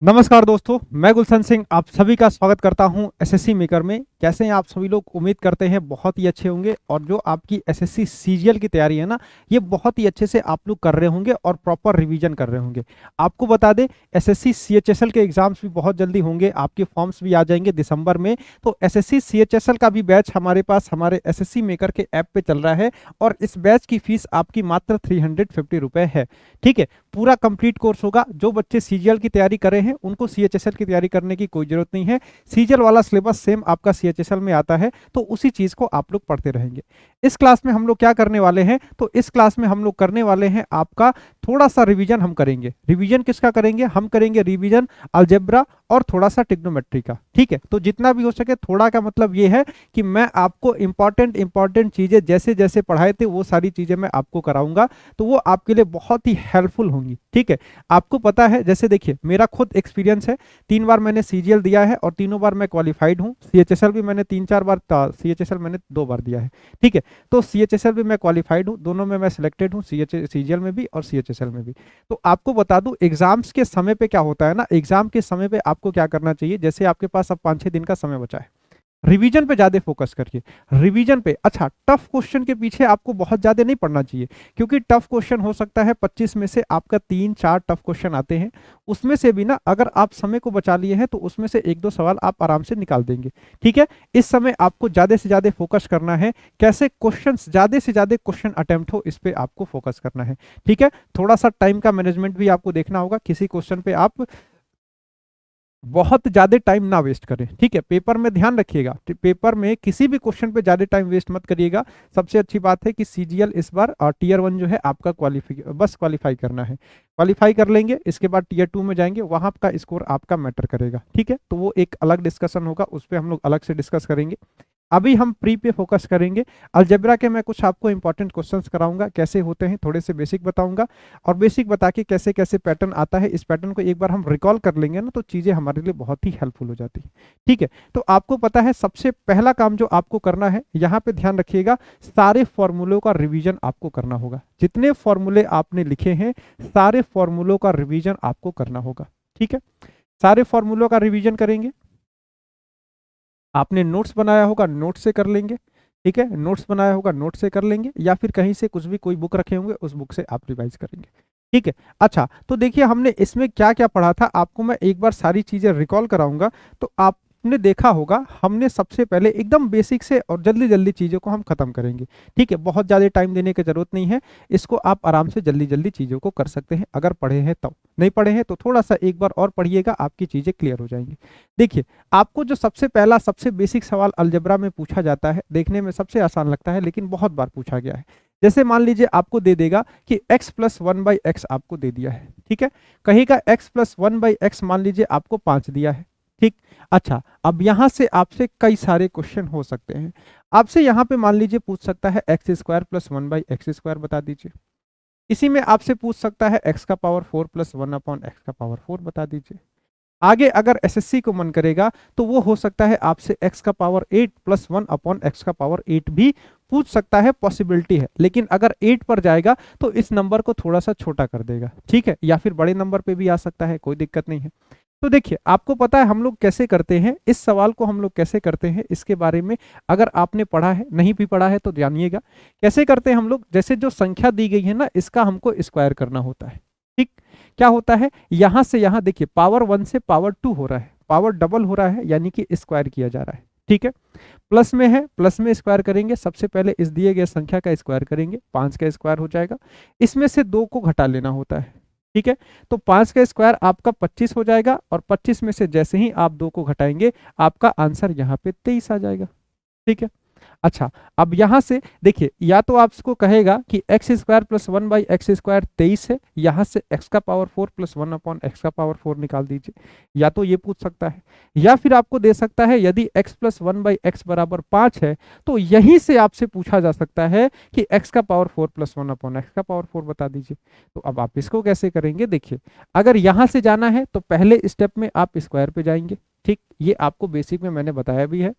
नमस्कार दोस्तों, मैं गुलशन सिंह आप सभी का स्वागत करता हूं एसएससी मेकर में। कैसे हैं आप सभी लोग? उम्मीद करते हैं बहुत ही अच्छे होंगे और जो आपकी एसएससी सीजीएल की तैयारी है ना, ये बहुत ही अच्छे से आप लोग कर रहे होंगे और प्रॉपर रिवीजन कर रहे होंगे। आपको बता दें, एसएससी सीएचएसएल के एग्जाम्स भी बहुत जल्दी होंगे, आपके फॉर्म्स भी आ जाएंगे दिसंबर में। तो एसएससी सीएचएसएल का भी बैच हमारे पास हमारे एसएससी मेकर के ऐप पे चल रहा है और इस बैच की फीस आपकी मात्र 350 रुपये है। ठीक है, पूरा कंप्लीट कोर्स होगा। जो बच्चे सीजीएल की तैयारी कर रहे हैं उनको सीएचएसएल की तैयारी करने की कोई जरूरत नहीं है। सीजीएल वाला सिलेबस सेम आपका सीएचएसएल में आता है, तो उसी चीज को आप लोग पढ़ते रहेंगे। इस क्लास में हम लोग क्या करने वाले हैं, तो इस क्लास में हम लोग करने वाले हैं आपका थोड़ा सा रिवीजन। हम करेंगे रिवीजन किसका करेंगे? हम करेंगे रिवीजन अलजेब्रा और थोड़ा सा ट्रिग्नोमेट्री का। ठीक है, तो जितना भी हो सके, थोड़ा का मतलब ये है कि मैं आपको इंपॉर्टेंट चीजें जैसे जैसे पढ़ाए थे वो सारी चीजें मैं आपको कराऊंगा, तो वो आपके लिए बहुत ही हेल्पफुल होंगी। ठीक है, आपको पता है, जैसे देखिए मेरा खुद एक्सपीरियंस है, 3 बार मैंने सीजीएल दिया है और तीनों बार मैं क्वालिफाइड हूँ। सीएचएसएल भी मैंने 3-4 बार, सीएचएसएल मैंने 2 बार दिया है। ठीक है, तो सीएचएसएल भी मैं क्वालिफाइड हूँ, दोनों में मैं सिलेक्टेड हूँ, सीजीएल में भी और सीएचएसएल में भी। तो आपको बता दूं, एग्जाम्स के समय पे क्या होता है ना, एग्जाम के समय पे आपको क्या करना चाहिए, जैसे आपके पास अब 5-6 दिन का समय बचा है, रिवीजन पे ज्यादा फोकस करिए। रिवीजन पे, अच्छा, टफ क्वेश्चन के पीछे आपको बहुत ज्यादा नहीं पढ़ना चाहिए, क्योंकि टफ क्वेश्चन हो सकता है 25 में से आपका 3-4 टफ क्वेश्चन आते हैं। उसमें से भी ना, अगर आप समय को बचा लिए हैं तो उसमें से 1-2 सवाल आप आराम से निकाल देंगे। ठीक है, इस समय आपको ज्यादा से ज्यादा फोकस करना है, कैसे क्वेश्चन ज्यादा से ज्यादा क्वेश्चन अटेम्प्ट हो, इस पे आपको फोकस करना है। ठीक है, थोड़ा सा टाइम का मैनेजमेंट भी आपको देखना होगा, किसी क्वेश्चन पे आप बहुत ज्यादा टाइम ना वेस्ट करें। ठीक है, पेपर में ध्यान रखिएगा, पेपर में किसी भी क्वेश्चन पे ज्यादा टाइम वेस्ट मत करिएगा। सबसे अच्छी बात है कि सीजीएल इस बार और टीयर 1 जो है आपका क्वालिफाई करना है। क्वालिफाई कर लेंगे, इसके बाद टीयर 2 में जाएंगे, वहां का स्कोर आपका मैटर करेगा। ठीक है, तो वो एक अलग डिस्कशन होगा, उस पर हम लोग अलग से डिस्कस करेंगे। अभी हम प्री पे फोकस करेंगे। अलजेब्रा के मैं कुछ आपको इंपॉर्टेंट क्वेश्चंस कराऊंगा, कैसे होते हैं थोड़े से बेसिक बताऊंगा, और बेसिक बता के कैसे कैसे पैटर्न आता है, इस पैटर्न को एक बार हम रिकॉल कर लेंगे ना, तो चीजें हमारे लिए बहुत ही हेल्पफुल हो जाती है। ठीक है, तो आपको पता है सबसे पहला काम जो आपको करना है, यहाँ पे ध्यान रखिएगा, सारे फॉर्मूलों का रिवीजन आपको करना होगा। जितने फॉर्मूले आपने लिखे हैं, सारे फॉर्मूलों का रिवीजन आपको करना होगा। ठीक है, सारे फॉर्मूलों का रिवीजन करेंगे। आपने नोट्स बनाया होगा, नोट से कर लेंगे। ठीक है, नोट्स बनाया होगा, नोट से कर लेंगे, या फिर कहीं से कुछ भी कोई बुक रखे होंगे, उस बुक से आप रिवाइज करेंगे। ठीक है, अच्छा, तो देखिए हमने इसमें क्या क्या पढ़ा था, आपको मैं एक बार सारी चीजें रिकॉल कराऊंगा। तो आपने देखा होगा, हमने सबसे पहले एकदम बेसिक से और जल्दी जल्दी चीजों को हम खत्म करेंगे। ठीक है, बहुत ज्यादा टाइम देने की जरूरत नहीं है, इसको आप आराम से जल्दी जल्दी चीजों को कर सकते हैं, अगर पढ़े हैं तब। नहीं पढ़े हैं तो थोड़ा सा एक बार और पढ़िएगा, आपकी चीजें क्लियर हो जाएंगी। देखिए, आपको जो सबसे पहला सबसे बेसिक सवाल अलजेब्रा में पूछा जाता है, देखने में सबसे आसान लगता है लेकिन बहुत बार पूछा गया है। जैसे मान लीजिए आपको दे देगा कि x + 1/x आपको दे दिया है। ठीक है, कहेगा x + 1/x, मान लीजिए आपको 5 दिया है। ठीक, अच्छा, अब यहां से आपसे कई सारे क्वेश्चन हो सकते हैं। आपसे यहां पे मान लीजिए पूछ सकता है x² + 1/x² बता दीजिए। इसी में आपसे पूछ सकता है x का पावर 4 + 1/x का पावर 4 बता दीजिए। आगे अगर एसएससी को मन करेगा तो वो हो सकता है आपसे x का पावर 8 + 1/x का पावर 8 भी पूछ सकता है, पॉसिबिलिटी है। लेकिन अगर 8 पर जाएगा तो इस नंबर को थोड़ा सा छोटा कर देगा। ठीक है, या फिर बड़े नंबर पे भी आ सकता है, कोई दिक्कत नहीं है। तो देखिए, आपको पता है हम लोग कैसे करते हैं, इस सवाल को हम लोग कैसे करते हैं, इसके बारे में अगर आपने पढ़ा है, नहीं भी पढ़ा है तो जानिएगा कैसे करते हैं हम लोग। जैसे जो संख्या दी गई है ना, इसका हमको स्क्वायर करना होता है। ठीक, क्या होता है, यहां से यहां देखिए, पावर 1 से पावर 2 हो रहा है, पावर डबल हो रहा है, यानी कि स्क्वायर किया जा रहा है। ठीक है, प्लस में है, प्लस में स्क्वायर करेंगे, सबसे पहले इस दिए गए संख्या का स्क्वायर करेंगे, 5 का स्क्वायर हो जाएगा। इसमें से 2 को घटा लेना होता है। ठीक है, तो 5 का स्क्वायर आपका 25 हो जाएगा, और 25 में से जैसे ही आप 2 को घटाएंगे, आपका आंसर यहाँ पे 23 आ जाएगा। ठीक है, अच्छा, अब यहां से देखिए, या तो आपको कहेगा कि x² + 1/x² 23 है, यहां से x का पावर 4 + 1/x का पावर 4 निकाल दीजिए, या तो ये पूछ सकता है। या फिर आपको दे सकता है, यदि x + 1/x = 5 है, तो यहीं से आपसे पूछा जा सकता है कि x का पावर 4 + 1/x का पावर 4 बता दीजिए। तो अब आप इसको कैसे करेंगे, देखिए, अगर यहां से जाना है तो पहले स्टेप में आप स्क्वायर पे जाएंगे। ठीक, ये आपको बेसिक में मैंने बताया भी है।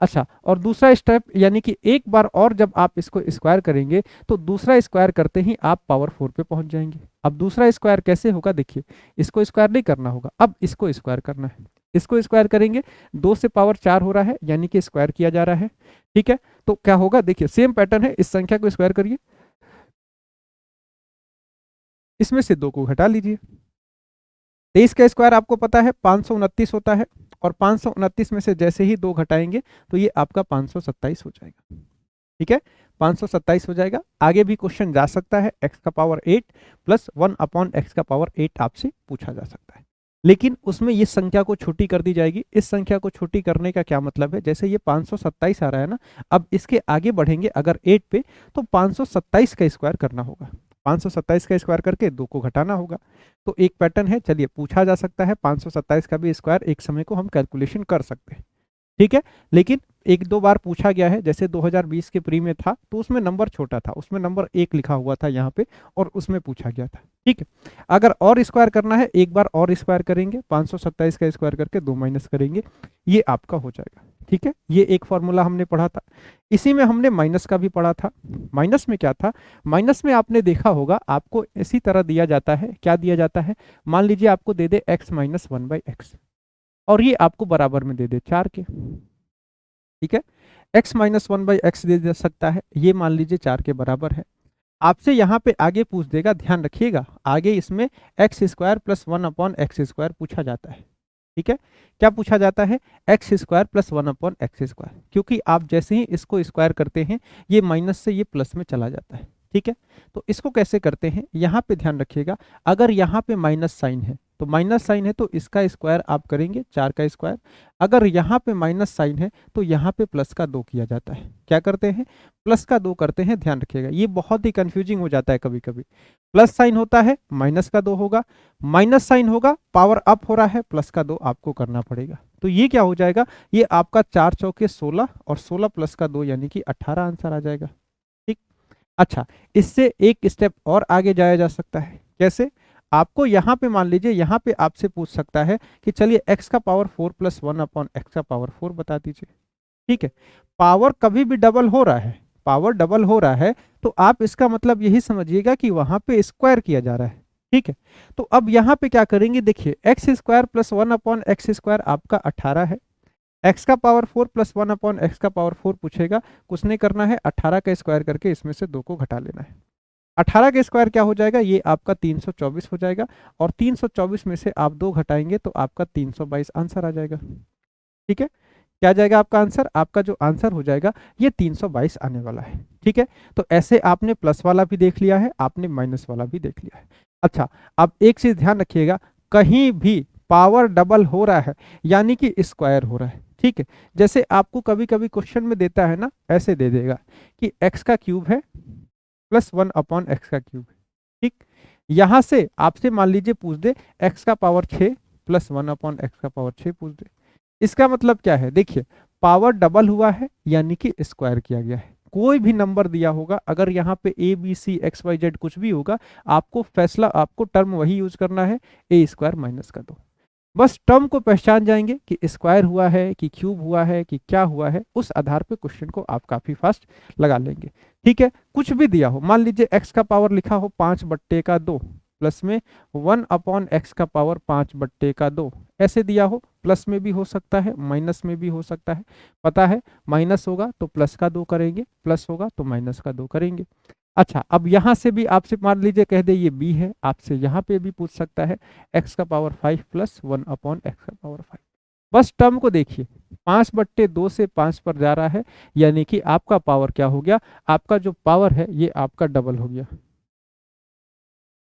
अच्छा, और दूसरा स्टेप, यानी कि एक बार और जब आप इसको स्क्वायर करेंगे तो दूसरा स्क्वायर करते ही आप पावर 4 पे पहुंच जाएंगे। अब दूसरा स्क्वायर कैसे होगा, देखिए इसको स्क्वायर नहीं करना होगा, अब इसको स्क्वायर करना है। इसको स्क्वायर करेंगे, 2 से पावर 4 हो रहा है यानी कि स्क्वायर किया जा रहा है। ठीक है, तो क्या होगा, देखिए सेम पैटर्न है, इस संख्या को स्क्वायर करिए, इसमें से 2 को घटा लीजिए। 23 का स्क्वायर आपको पता है 529 होता है, और 529 में से जैसे ही 2 घटाएंगे तो ये आपका 527 हो जाएगा। ठीक है, 527 हो जाएगा। आगे भी क्वेश्चन जा सकता है, x का पावर 8 प्लस 1 अपॉन x का पावर 8 आपसे पूछा जा सकता है, लेकिन उसमें ये संख्या को छोटी कर दी जाएगी। इस संख्या को छोटी करने का क्या मतलब है, जैसे ये 527 आ रहा है ना, अब इसके आगे बढ़ेंगे अगर 8 पे, तो 527 का स्क्वायर करना होगा। 527 का स्क्वायर करके 2 को घटाना होगा। तो एक पैटर्न है, चलिए पूछा जा सकता है 527 का भी स्क्वायर एक समय को हम कैलकुलेशन कर सकते हैं। ठीक है, लेकिन एक दो बार पूछा गया है, जैसे 2020 के प्री में था तो उसमें नंबर छोटा था, उसमें नंबर 1 लिखा हुआ था यहाँ पे, और उसमें पूछा गया था। ठीक है, अगर और स्क्वायर करना है, एक बार और स्क्वायर करेंगे, 527 का स्क्वायर करके 2 माइनस करेंगे, ये आपका हो जाएगा। ठीक है, ये एक फॉर्मूला हमने पढ़ा था। इसी में हमने माइनस का भी पढ़ा था। माइनस में क्या था, माइनस में आपने देखा होगा आपको इसी तरह दिया जाता है। क्या दिया जाता है, मान लीजिए आपको दे दे x माइनस 1/x, और ये आपको बराबर में दे दे 4 के। ठीक है, x माइनस 1/x दे सकता है, ये मान लीजिए 4 के बराबर है। आपसे यहाँ पे आगे पूछ देगा, ध्यान रखिएगा, आगे इसमें x square plus 1 upon x square पूछा जाता है। ठीक है, क्या पूछा जाता है, x square plus 1 upon x square, क्योंकि आप जैसे ही इसको स्क्वायर करते हैं ये माइनस से ये प्लस में चला जाता है। ठीक है, तो इसको कैसे करते हैं, यहाँ पे ध्यान रखिएगा, अगर यहाँ पे माइनस साइन है तो माइनस साइन है तो इसका स्क्वायर आप करेंगे 4 का स्क्वायर। अगर यहाँ पे माइनस साइन है तो यहाँ पे प्लस का 2 किया जाता है। क्या करते हैं, प्लस का 2 करते हैं। ध्यान रखिएगा, ये बहुत ही कंफ्यूजिंग हो जाता है कभी कभी। प्लस साइन होता है माइनस का 2 होगा, माइनस साइन होगा पावर अप हो रहा है, प्लस का 2 आपको करना पड़ेगा। तो ये क्या हो जाएगा, ये आपका 4 चौके 16 और 16 प्लस का 2 यानी कि 18 आंसर आ जाएगा। ठीक, अच्छा, इससे एक स्टेप और आगे जाया जा सकता है। कैसे, आपको यहाँ पे मान लीजिए, यहाँ पे आपसे पूछ सकता है कि चलिए x का पावर 4 प्लस 1 अपॉन एक्स का पावर 4 बता दीजिए। ठीक है, पावर कभी भी डबल हो रहा है, पावर डबल हो रहा है तो आप इसका मतलब यही समझिएगा कि वहां पे स्क्वायर किया जा रहा है। ठीक है, तो अब यहाँ पे क्या करेंगे, देखिए x square plus 1 upon x square आपका 18 है, एक्स का पावर 4 प्लस 1 अपॉन एक्स का पावर 4 पूछेगा, कुछ नहीं करना है, 18 का स्क्वायर करके इसमें से 2 को घटा लेना है। 18 का स्क्वायर क्या हो जाएगा, ये आपका 324 हो जाएगा, और 324 में से आप 2 घटाएंगे तो आपका 322 आंसर आ जाएगा। ठीक है, क्या जाएगा आपका आंसर, आपका जो आंसर हो जाएगा ये 322 आने वाला है। ठीक है, तो ऐसे आपने प्लस वाला भी देख लिया है, आपने माइनस वाला भी देख लिया है। अच्छा, अब एक चीज ध्यान रखिएगा, कहीं भी पावर डबल हो रहा है यानी कि स्क्वायर हो रहा है। ठीक है, जैसे आपको कभी कभी क्वेश्चन में देता है ना, ऐसे दे देगा कि एक्स का क्यूब है प्लस 1 अपॉन एक्स का क्यूब है। ठीक, यहां से आपसे मान लीजिए पूछ दे एक्स का पावर 6 प्लस 1 अपॉन एक्स का पावर 6 पूछ दे, इसका मतलब क्या है, देखिए पावर डबल हुआ है यानी कि स्क्वायर किया गया है। कोई भी नंबर दिया होगा, अगर यहाँ पे A B C X Y Z कुछ भी होगा, आपको फैसला, आपको टर्म वही यूज करना है, ए स्क्वायर माइनस का 2। बस टर्म को पहचान जाएंगे कि स्क्वायर हुआ है कि क्यूब हुआ है कि क्या हुआ है, उस आधार पे क्वेश्चन को आप काफी फास्ट लगा लेंगे। ठीक है, कुछ भी दिया हो, मान लीजिए एक्स का पावर लिखा हो 5/2 प्लस में 1 अपॉन एक्स का पावर 5/2, ऐसे दिया हो, प्लस में भी हो सकता है माइनस में भी हो सकता है। पता है माइनस होगा तो प्लस का 2 करेंगे, प्लस होगा तो माइनस का 2 करेंगे। अच्छा, अब यहां से भी आपसे मान लीजिए कह दे ये बी है, आपसे यहाँ पे भी पूछ सकता है एक्स का पावर 5 प्लस 1 अपॉन एक्स का पावर 5। बस टर्म को देखिए, 5/2 से 5 पर जा रहा है यानी कि आपका पावर क्या हो गया, आपका जो पावर है ये आपका डबल हो गया।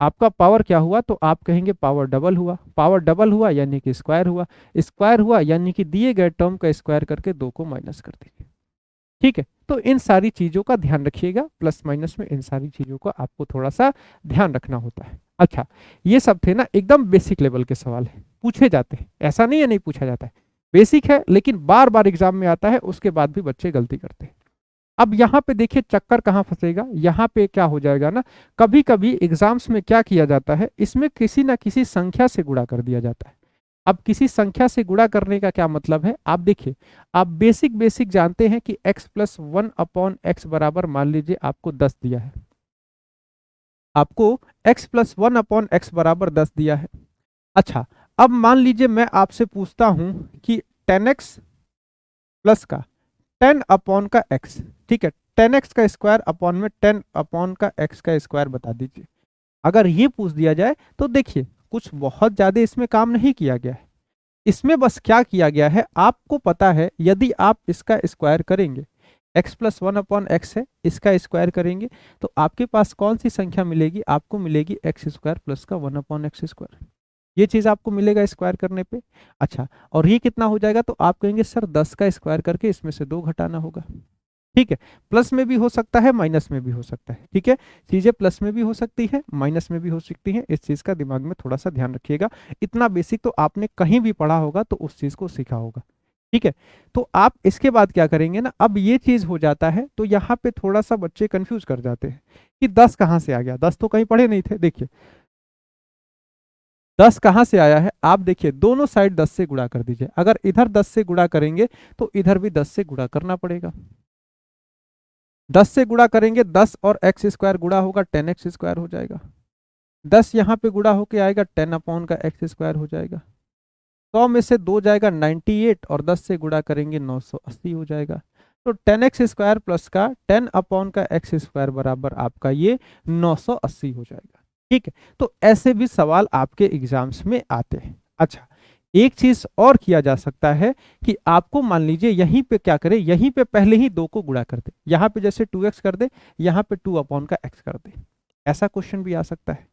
आपका पावर क्या हुआ, तो आप कहेंगे पावर डबल हुआ, पावर डबल हुआ यानी कि स्क्वायर हुआ, स्क्वायर हुआ यानी कि दिए गए टर्म का स्क्वायर करके 2 को माइनस कर दीजिए। ठीक है, तो इन सारी चीजों का ध्यान रखिएगा, प्लस माइनस में इन सारी चीजों का आपको थोड़ा सा ध्यान रखना होता है। अच्छा, ये सब थे ना एकदम बेसिक लेवल के सवाल है, पूछे जाते हैं, ऐसा नहीं है नहीं पूछा जाता है, बेसिक है, लेकिन बार बार एग्जाम में आता है, उसके बाद भी बच्चे गलती करते हैं। अब यहाँ पे देखिए चक्कर कहाँ फंसेगा, यहाँ पे क्या हो जाएगा ना, कभी कभी एग्जाम्स में क्या किया जाता है, इसमें किसी ना किसी संख्या से गुणा कर दिया जाता है। अब किसी संख्या से गुणा करने का क्या मतलब है, आप देखिए, आप बेसिक बेसिक जानते हैं कि x प्लस 1 अपॉन एक्स बराबर, मान लीजिए आपको 10 दिया है, आपको x प्लस 1/x बराबर 10 दिया है। अच्छा, अब मान लीजिए मैं आपसे पूछता हूं कि 10x प्लस का 10 अपॉन का x, ठीक है, 10x का स्क्वायर अपॉन में 10 अपॉन का x का स्क्वायर बता दीजिए। अगर ये पूछ दिया जाए तो देखिए कुछ बहुत ज्यादा इसमें काम नहीं किया गया है। इसमें बस क्या किया गया है, आपको पता है यदि आप इसका स्क्वायर करेंगे, x प्लस 1/x है, इसका स्क्वायर करेंगे तो आपके पास कौन सी संख्या मिलेगी, आपको मिलेगी एक्स स्क्वायर प्लस का 1/x स्क्वायर। ये चीज आपको मिलेगा स्क्वायर करने पे। अच्छा, और ये कितना हो जाएगा, तो आप कहेंगे सर 10 का स्क्वायर करके इसमें से 2 घटाना होगा। ठीक है, प्लस में भी हो सकता है, माइनस में भी हो सकता है। ठीक है, चीजें प्लस में भी हो सकती है, माइनस में भी हो सकती हैं, इस चीज का दिमाग में थोड़ा सा ध्यान रखिएगा। इतना बेसिक तो आपने कहीं भी पढ़ा होगा तो उस चीज को सीखा होगा। ठीक है, तो आप इसके बाद क्या करेंगे ना, अब ये चीज हो जाता है तो यहाँ पे थोड़ा सा बच्चे कंफ्यूज कर जाते हैं कि 10 कहाँ से आ गया, 10 तो कहीं पढ़े नहीं थे। देखिए 10 कहाँ से आया है, आप देखिए दोनों साइड 10 से गुणा कर दीजिए। अगर इधर 10 से गुणा करेंगे तो इधर भी 10 से गुणा करना पड़ेगा। 10 से गुणा करेंगे, 10 और एक्स स्क्वायर गुणा होगा 10x स्क्वायर हो जाएगा। 10 यहाँ पे गुणा होके आएगा 10 अपॉन का एक्स स्क्वायर हो जाएगा। 100 में से 2 जाएगा 98 और 10 से गुणा करेंगे 980 हो जाएगा। तो 10x स्क्वायर प्लस का 10 अपॉन का एक्स स्क्वायर बराबर आपका ये 980 हो जाएगा। ठीक है, तो ऐसे भी सवाल आपके एग्जाम्स में आते हैं। अच्छा, एक चीज और किया जा सकता है कि आपको मान लीजिए यहीं पे क्या करें, यहीं पे पहले ही 2 को गुणा कर दे, यहाँ पे जैसे 2x कर दे, यहाँ पे 2 अपॉन का x कर दे। ऐसा क्वेश्चन भी आ सकता है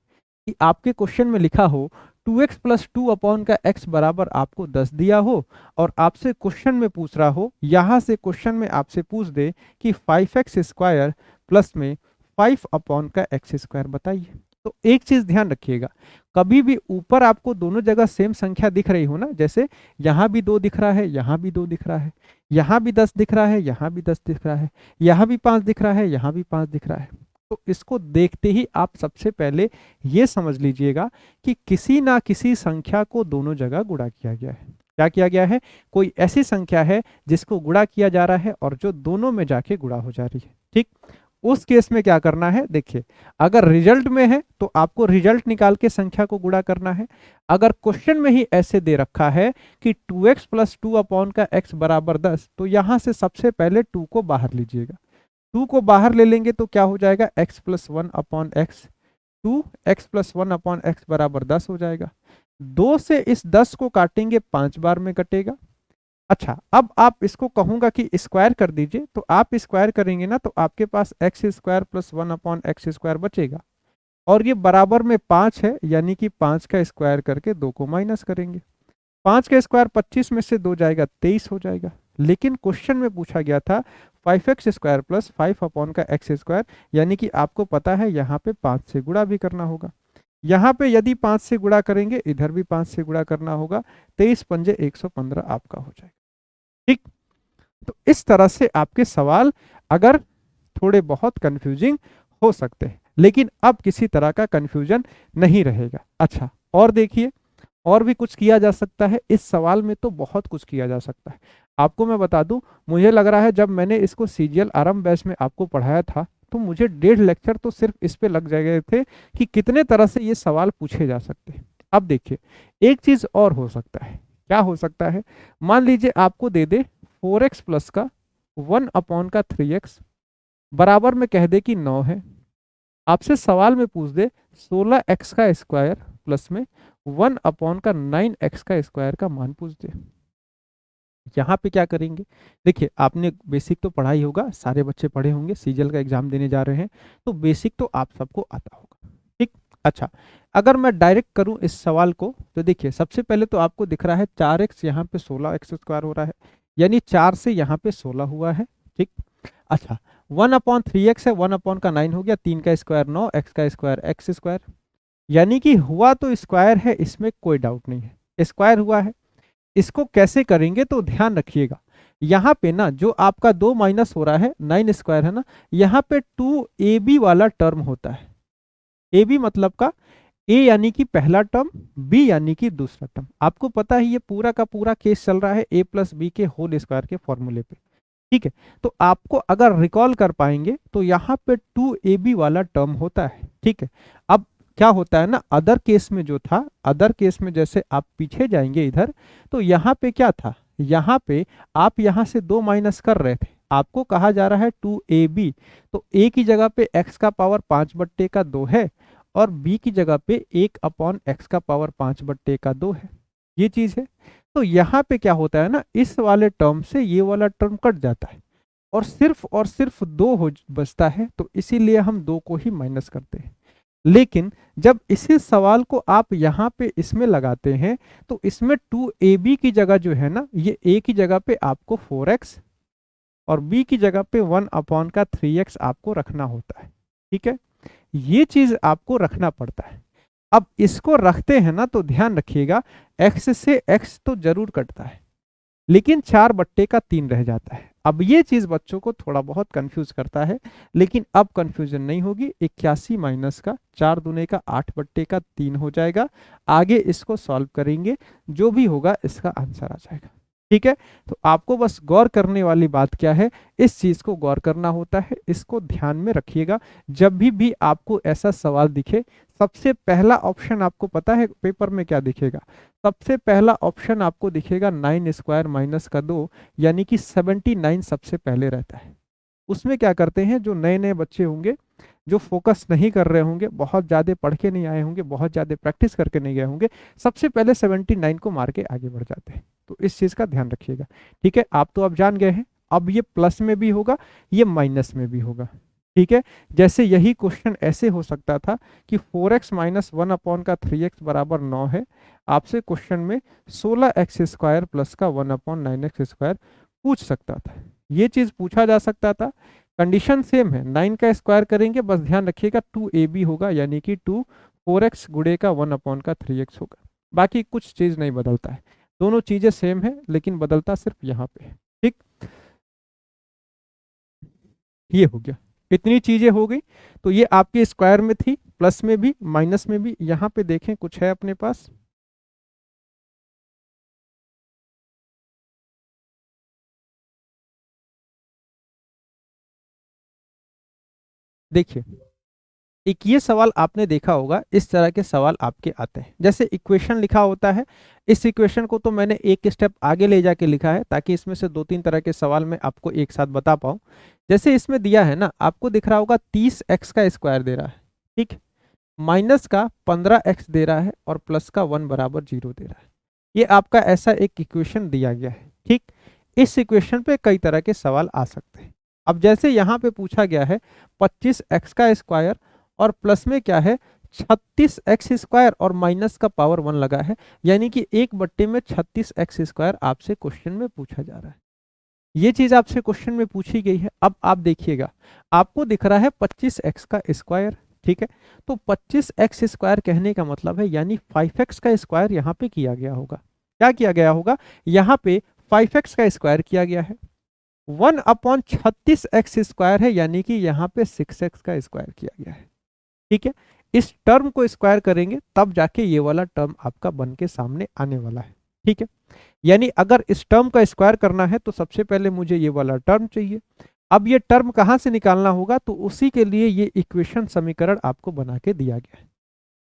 कि आपके क्वेश्चन में लिखा हो 2x प्लस 2 अपॉन का x बराबर आपको 10 दिया हो और आपसे क्वेश्चन में पूछ रहा हो, यहां से क्वेश्चन में आपसे पूछ दे कि 5x स्क्वायर प्लस में 5 अपॉन का x स्क्वायर बताइए। तो एक चीज ध्यान रखिएगा, कभी भी ऊपर आपको दोनों जगह सेम संख्या दिख रही हो ना, जैसे यहां भी 2 दिख रहा है, यहां भी 2 दिख रहा है, यहां भी 10 दिख रहा है, यहां भी 10 दिख रहा है, यहां भी 5 दिख रहा है, यहां भी 5 दिख रहा है, तो इसको देखते ही आप सबसे पहले ये समझ लीजिएगा कि किसी ना किसी संख्या को दोनों जगह गुणा किया गया है। क्या किया गया है, कोई ऐसी संख्या है जिसको गुणा किया जा रहा है और जो दोनों में जाके गुणा हो जा रही है। ठीक, उस केस में क्या करना है, देखिए अगर रिजल्ट में है तो आपको रिजल्ट निकाल के संख्या को गुणा करना है। अगर क्वेश्चन में ही ऐसे दे रखा है कि 2x प्लस 2 अपॉन का x बराबर 10, तो यहां से सबसे पहले 2 को बाहर लीजिएगा। 2 को बाहर ले लेंगे तो क्या हो जाएगा, x plus 1 upon x, 2x plus 1 upon x बराबर 10 हो जाएगा। 2 से इस 10 को काटेंगे 5 बार में कटेगा। अच्छा, अब आप इसको कहूंगा कि स्क्वायर कर दीजिए, तो आप स्क्वायर करेंगे ना तो आपके पास x square plus 1 upon x square बचेगा और ये बराबर में 5 है, यानी कि 5 का स्क्वायर करके 2 को माइनस करेंगे। 5 का स्क्वायर 25 में से 2 जाएगा 23 हो जाएगा। लेकिन क्वेश्चन में पूछा गया था 5x स्क्वायर प्लस 5 अपॉन का एक्स स्क्वायर, यानी कि आपको पता है यहाँ पे 5 से गुणा भी करना होगा। यहाँ पे यदि 5 से गुणा करेंगे, इधर भी 5 से गुणा करना होगा, 23 पंजे 115 आपका हो जाएगा। ठीक, तो इस तरह से आपके सवाल अगर थोड़े बहुत कंफ्यूजिंग हो सकते हैं, लेकिन अब किसी तरह का कंफ्यूजन नहीं रहेगा। अच्छा, और देखिए और भी कुछ किया जा सकता है, इस सवाल में तो बहुत कुछ किया जा सकता है। आपको मैं बता दूं, मुझे लग रहा है जब मैंने इसको सीजीएल आरंभ बैच में आपको पढ़ाया था तो मुझे 1.5 लेक्चर तो सिर्फ इस पे लग गए थे कि कितने तरह से ये सवाल पूछे जा सकते हैं। अब देखिए एक चीज और हो सकता है, क्या हो सकता है, मान लीजिए आपको दे दे 4x प्लस का 1 अपॉन का 3x बराबर में कह दे कि 9 है। आपसे सवाल में पूछ दे 16x का स्क्वायर प्लस में 1 अपॉन का 9x का स्क्वायर का मान पूछ दे। यहाँ पे क्या करेंगे, देखिए आपने बेसिक तो पढ़ा ही होगा, सारे बच्चे पढ़े होंगे, सीजीएल का एग्जाम देने जा रहे हैं तो बेसिक तो आप सबको आता होगा। ठीक, अच्छा अगर मैं डायरेक्ट करूं इस सवाल को तो देखिए सबसे पहले तो आपको दिख रहा है 4x, यहाँ पे 16x स्क्वायर हो रहा है, यानी 4 से यहाँ पे 16 हुआ है। ठीक, अच्छा 1/3x है, 1 का 9 हो गया, 3 का स्क्वायर 9, x का स्क्वायर x स्क्वायर, यानी कि हुआ तो स्क्वायर है, इसमें कोई डाउट नहीं है, स्क्वायर हुआ है। इसको कैसे करेंगे तो ध्यान रखिएगा, यहाँ पे ना जो आपका 2 माइनस हो रहा है 9 स्क्वायर है ना, यहाँ पे 2ab वाला टर्म होता है। ab मतलब का a यानी कि पहला टर्म, b यानी कि दूसरा टर्म। आपको पता है ये पूरा का पूरा केस चल रहा है a प्लस बी के होल स्क्वायर के फॉर्मूले पे। ठीक है। तो आपको अगर रिकॉल कर पाएंगे तो यहाँ पे 2ab वाला टर्म होता है। ठीक है। अब क्या होता है ना, अदर केस में जो था, अदर केस में जैसे आप पीछे जाएंगे इधर, तो यहाँ पे क्या था, यहाँ पे आप यहाँ से 2 माइनस कर रहे थे, आपको कहा जा रहा है 2ab, तो a की जगह पे x का पावर 5/2 है और b की जगह पे 1/x का पावर 5/2 है, ये चीज है। तो यहाँ पे क्या होता है ना, इस वाले टर्म से ये वाला टर्म कट जाता है और सिर्फ 2 हो बचता है, तो इसीलिए हम 2 को ही माइनस करते हैं। लेकिन जब इसी सवाल को आप यहाँ पे इसमें लगाते हैं तो इसमें 2ab की जगह जो है ना, ये a की जगह पे आपको 4x और b की जगह पे 1/3x आपको रखना होता है। ठीक है, ये चीज आपको रखना पड़ता है। अब इसको रखते हैं ना तो ध्यान रखिएगा, x से x तो जरूर कटता है लेकिन 4/3 रह जाता है। अब ये चीज बच्चों को थोड़ा बहुत कंफ्यूज करता है, लेकिन अब कंफ्यूजन नहीं होगी। 81 माइनस का 4 दूने का 8/3 हो जाएगा। आगे इसको सॉल्व करेंगे, जो भी होगा इसका आंसर आ जाएगा। ठीक है, तो आपको बस गौर करने वाली बात क्या है, इस चीज को गौर करना होता है, इसको ध्यान में रखिएगा। जब भी आपको ऐसा सवाल दिखे, सबसे पहला ऑप्शन आपको पता है पेपर में क्या दिखेगा, सबसे पहला ऑप्शन आपको दिखेगा 9² माइनस का 2, यानी कि 79 सबसे पहले रहता है। उसमें क्या करते हैं, जो नए नए बच्चे होंगे, जो फोकस नहीं कर रहे होंगे, बहुत ज़्यादा पढ़ के नहीं आए होंगे, बहुत ज़्यादा प्रैक्टिस करके नहीं गए होंगे, सबसे पहले 79 को मार के आगे बढ़ जाते हैं। तो इस चीज़ का ध्यान रखिएगा। ठीक है, आप तो अब जान गए हैं, अब ये प्लस में भी होगा, ये माइनस में भी होगा। ठीक है, जैसे यही क्वेश्चन ऐसे हो सकता था कि 4x माइनस 1/3x बराबर 9 है, आपसे क्वेश्चन में 16x² प्लस का 1/9x² पूछ सकता था, ये चीज पूछा जा सकता था। कंडीशन सेम है, 9 का स्क्वायर करेंगे, बस ध्यान रखिएगा 2ab होगा, यानी कि 2 4x गुड़े का 1/3x होगा। बाकी कुछ चीज नहीं बदलता है, दोनों चीजें सेम है, लेकिन बदलता सिर्फ यहाँ पे है। ठीक, ये हो गया, इतनी चीजें हो गई। तो ये आपके स्क्वायर में थी, प्लस में भी माइनस में भी। यहाँ पे देखें कुछ है अपने पास, देखिए एक ये सवाल आपने देखा होगा, इस तरह के सवाल आपके आते हैं, जैसे इक्वेशन लिखा होता है। इस इक्वेशन को तो मैंने एक स्टेप आगे ले जाके लिखा है ताकि इसमें से 2-3 तरह के सवाल मैं आपको एक साथ बता पाऊं। जैसे इसमें दिया है ना, आपको दिख रहा होगा 30x का स्क्वायर दे रहा है, ठीक, माइनस का 15x दे रहा है और प्लस का 1 बराबर 0 दे रहा है। ये आपका ऐसा एक इक्वेशन दिया गया है। ठीक, इस इक्वेशन पे कई तरह के सवाल आ सकते हैं। अब जैसे यहाँ पे पूछा गया है 25x का स्क्वायर और प्लस में क्या है 36x² और माइनस का पावर 1 लगा है, यानी कि 1/में 36x² आपसे क्वेश्चन में पूछा जा रहा है। ये चीज आपसे क्वेश्चन में पूछी गई है। अब आप देखिएगा, आपको दिख रहा है 25x का स्क्वायर, ठीक है, तो 25x² कहने का मतलब है यानी 5x का स्क्वायर यहाँ पे किया गया होगा। क्या किया गया होगा, यहाँ पे 5x का स्क्वायर किया गया है, 1/36x² है, यानी कि यहाँ पे 6x का स्क्वायर किया गया है। ठीक है, इस टर्म को स्क्वायर करेंगे तब जाके ये वाला टर्म आपका बन के सामने आने वाला है। ठीक है, यानी अगर इस टर्म का स्क्वायर करना है तो सबसे पहले मुझे ये वाला टर्म चाहिए। अब ये टर्म कहां से निकालना होगा, तो उसी के लिए ये इक्वेशन समीकरण आपको बना के दिया गया है।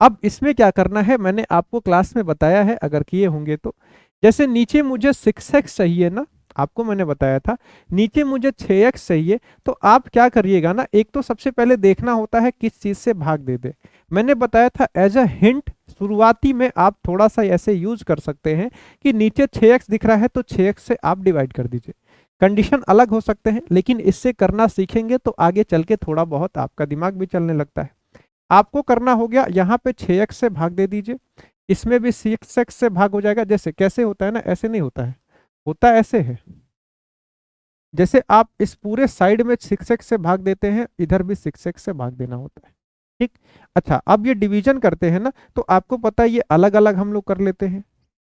अब इसमें क्या करना है, मैंने आपको क्लास में बताया है अगर किए होंगे तो, जैसे नीचे मुझे 6x चाहिए ना, आपको मैंने बताया था नीचे मुझे 6x चाहिए, तो आप क्या करिएगा ना, एक तो सबसे पहले देखना होता है किस चीज से भाग दे दे। मैंने बताया था एज अ हिंट, शुरुआती में आप थोड़ा सा ऐसे यूज कर सकते हैं कि नीचे 6x दिख रहा है तो 6x से आप डिवाइड कर दीजिए। कंडीशन अलग हो सकते हैं, लेकिन इससे करना सीखेंगे तो आगे चल के थोड़ा बहुत आपका दिमाग भी चलने लगता है। आपको करना हो गया, यहाँ पे 6x से भाग दे दीजिए, इसमें भी 6x से भाग हो जाएगा। जैसे कैसे होता है ना, ऐसे नहीं होता है, होता ऐसे है, जैसे आप इस पूरे साइड में 6x से भाग देते हैं, इधर भी 6x से भाग देना होता है। ठीक, अच्छा अब ये डिवीजन करते हैं ना, तो आपको पता है ये अलग अलग हम लोग कर लेते हैं।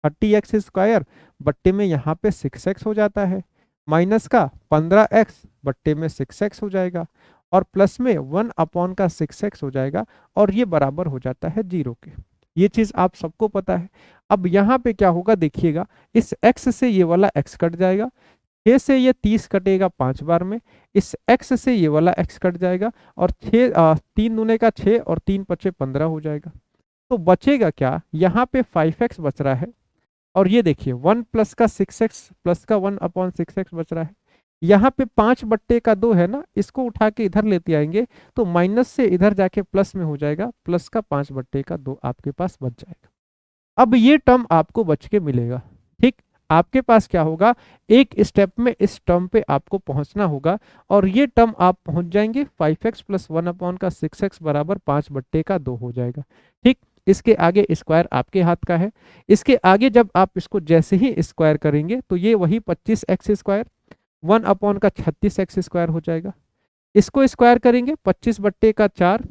30x² बट्टे में यहाँ पे 6x हो जाता है, माइनस का 15x बट्टे में 6x हो जाएगा, और प्लस में 1/6x हो जाएगा, और ये बराबर हो जाता है 0 के। ये चीज आप सबको पता है। अब यहाँ पे क्या होगा देखिएगा, इस x से ये वाला x कट जाएगा, 6 से ये 30 कटेगा 5 बार में, इस x से ये वाला x कट जाएगा, और 3 दूने का 6 और 3 पचे 15 हो जाएगा। तो बचेगा क्या, यहाँ पे 5x बच रहा है, और ये देखिए 1 प्लस का 6x प्लस का 1/6x बच रहा है। यहाँ पे 5/2 है ना, इसको उठा के इधर लेते आएंगे तो माइनस से इधर जाके प्लस में हो जाएगा, प्लस का 5/2 आपके पास बच जाएगा। अब ये टर्म आपको बच के मिलेगा। ठीक, आपके पास क्या होगा, एक स्टेप में इस टर्म पे आपको पहुंचना होगा, और ये टर्म आप पहुंच जाएंगे 5x प्लस 1/6x बराबर 5/2 हो जाएगा। ठीक, इसके आगे स्क्वायर आपके हाथ का है। इसके आगे जब आप इसको जैसे ही स्क्वायर करेंगे तो ये वही 25x स्क्वायर 1/36x स्क्वायर हो जाएगा। इसको स्क्वायर करेंगे 25/4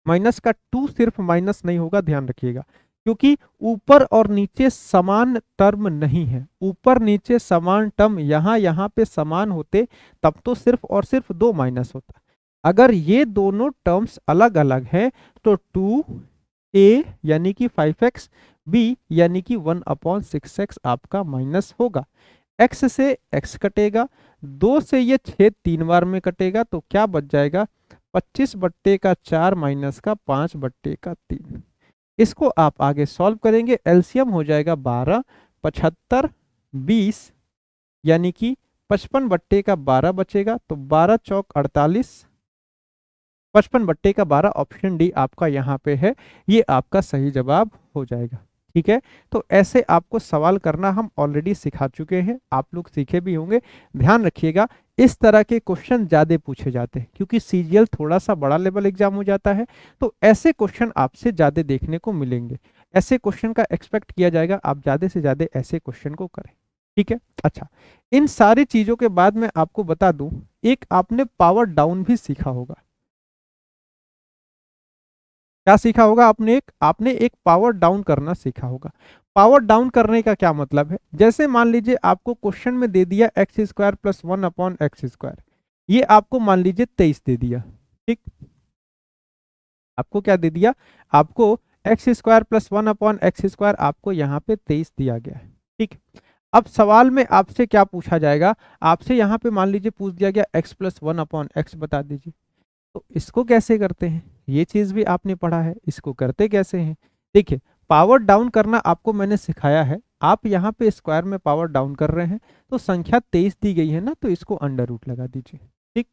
माइनस का 2, सिर्फ माइनस नहीं होगा, ध्यान रखिएगा, क्योंकि ऊपर और नीचे समान टर्म नहीं है। ऊपर नीचे समान टर्म यहाँ पे समान होते तब तो सिर्फ और सिर्फ 2 माइनस होता। अगर ये दोनों टर्म्स अलग अलग हैं तो 2a यानी कि 5x, b यानी कि 1/6x आपका माइनस होगा। x से x कटेगा, 2 से ये 6 3 बार में कटेगा, तो क्या बच जाएगा, 25/4 माइनस का 5/3। इसको आप आगे सॉल्व करेंगे, एलसीएम हो जाएगा 12, 75, 20 यानी कि 55/12 बचेगा, तो 12 चौक 48, 55/12 ऑप्शन डी आपका यहाँ पे है, ये आपका सही जवाब हो जाएगा। ठीक है, तो ऐसे आपको सवाल करना हम ऑलरेडी सिखा चुके हैं, आप लोग सीखे भी होंगे। ध्यान रखिएगा, इस तरह के क्वेश्चन ज्यादा पूछे जाते हैं, क्योंकि सीजीएल थोड़ा सा बड़ा लेवल एग्जाम हो जाता है, तो ऐसे क्वेश्चन आपसे ज्यादा देखने को मिलेंगे। ऐसे क्वेश्चन का एक्सपेक्ट किया जाएगा, आप ज्यादा से ज्यादा ऐसे क्वेश्चन को करें। ठीक है, अच्छा, इन सारी चीजों के बाद मैं आपको बता दूं, एक आपने पावर डाउन भी सीखा होगा। क्या सीखा होगा आपने एक पावर डाउन करना सीखा होगा। पावर डाउन करने का क्या मतलब है, जैसे मान लीजिए आपको क्वेश्चन में दे दिया x² प्लस 1/x², ये आपको मान लीजिए 23 दे दिया। ठीक, आपको क्या दे दिया, आपको x² प्लस 1/x² आपको यहाँ पे 23 दिया गया है। ठीक, अब सवाल में आपसे क्या पूछा जाएगा, आपसे यहाँ पे मान लीजिए पूछ दिया गया x प्लस 1/x बता दीजिए। तो इसको कैसे करते हैं, ये चीज भी आपने पढ़ा है, इसको करते कैसे हैं। देखिए, पावर डाउन करना आपको मैंने सिखाया है। आप यहाँ पे स्क्वायर में पावर डाउन कर रहे हैं, तो संख्या 23 दी गई है ना, तो इसको अंडर रूट लगा दीजिए। ठीक,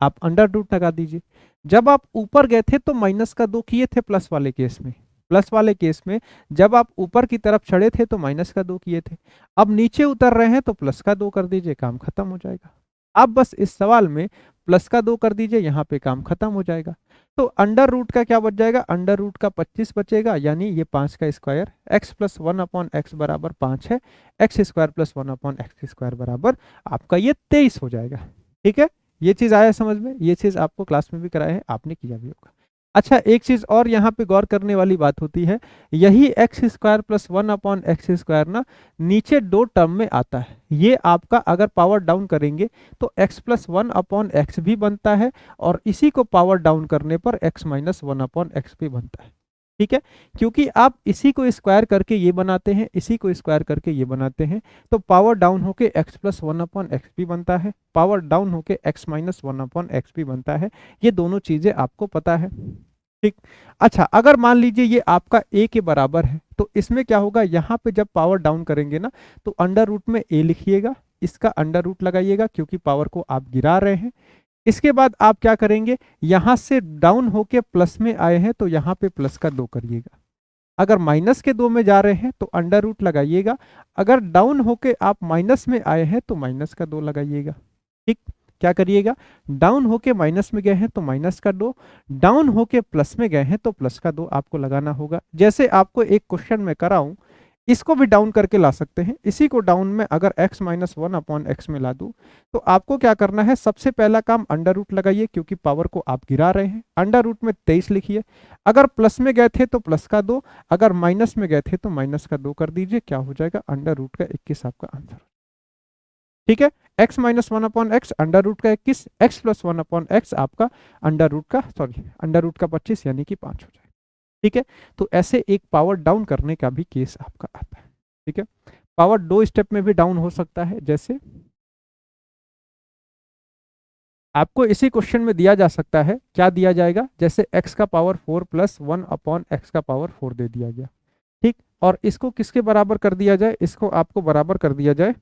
आप अंडर रूट लगा दीजिए। जब आप ऊपर गए थे तो माइनस का 2 किए थे प्लस वाले केस में, प्लस वाले केस में जब आप ऊपर की तरफ चढ़े थे तो माइनस का 2 किए थे। अब नीचे उतर रहे हैं तो प्लस का 2 कर दीजिए, काम खत्म हो जाएगा। आप बस इस सवाल में प्लस का 2 कर दीजिए, यहाँ पे काम खत्म हो जाएगा। तो अंडर रूट का क्या बच जाएगा, अंडर रूट का 25 बचेगा, यानी ये 5 का स्क्वायर, x प्लस 1/x बराबर 5 है, x² प्लस 1/x² बराबर आपका ये 23 हो जाएगा। ठीक है, ये चीज आया समझ में, ये चीज आपको क्लास में भी कराया है, आपने किया भी होगा। अच्छा, एक चीज और यहाँ पे गौर करने वाली बात होती है, यही x² प्लस 1/x² ना नीचे 2 टर्म में आता है। ये आपका अगर पावर डाउन करेंगे तो x प्लस 1/x भी बनता है, और इसी को पावर डाउन करने पर x माइनस 1/x भी बनता है। ठीक है, क्योंकि आप इसी को स्क्वायर करके ये बनाते हैं, इसी को स्क्वायर करके ये बनाते हैं, तो पावर डाउन होके x प्लस 1/x भी बनता है, पावर डाउन होके x माइनस 1/x भी बनता है। ये दोनों चीजें आपको पता है। ठीक, अच्छा, अगर मान लीजिए ये आपका a के बराबर है, तो इसमें क्या होगा, यहाँ पे जब पावर डाउन करेंगे ना, तो अंडर रूट में a लिखिएगा, इसका अंडर रूट लगाइएगा, क्योंकि पावर को आप गिरा रहे हैं। इसके बाद आप क्या करेंगे, यहां से डाउन होके प्लस में आए हैं तो यहाँ पे प्लस का 2 करिएगा। अगर माइनस के 2 में जा रहे हैं तो अंडर रूट लगाइएगा, अगर डाउन होके आप माइनस में आए हैं तो माइनस का 2 लगाइएगा। ठीक, क्या करिएगा, डाउन होके माइनस में गए हैं तो माइनस का 2, डाउन होके प्लस में गए हैं तो प्लस का 2 आपको लगाना होगा। जैसे आपको एक क्वेश्चन में कराऊं, इसको भी डाउन करके ला सकते हैं, इसी को डाउन में अगर x माइनस 1/x में ला दूं, तो आपको क्या करना है, सबसे पहला काम अंडर रूट लगाइए, क्योंकि पावर को आप गिरा रहे हैं। अंडर रूट में 23 लिखिए, अगर प्लस में गए थे तो प्लस का 2, अगर माइनस में गए थे तो माइनस का 2 कर दीजिए, क्या हो जाएगा, अंडर रूट का 21 आपका आंसर। ठीक है, x minus 1/x under root का 21, x प्लस 1/x आपका अंडर रूट का अंडर रूट का 25 यानी कि 5 हो जाएगा। ठीक है, तो ऐसे एक पावर डाउन करने का भी केस आपका आता है। ठीक है, पावर 2 स्टेप में भी डाउन हो सकता है, जैसे आपको इसी क्वेश्चन में दिया जा सकता है, क्या दिया जाएगा, जैसे x का पावर 4 प्लस 1 अपॉन एक्स का पावर 4 दे दिया गया, ठीक। और इसको किसके बराबर कर दिया जाए, इसको आपको बराबर कर दिया जाए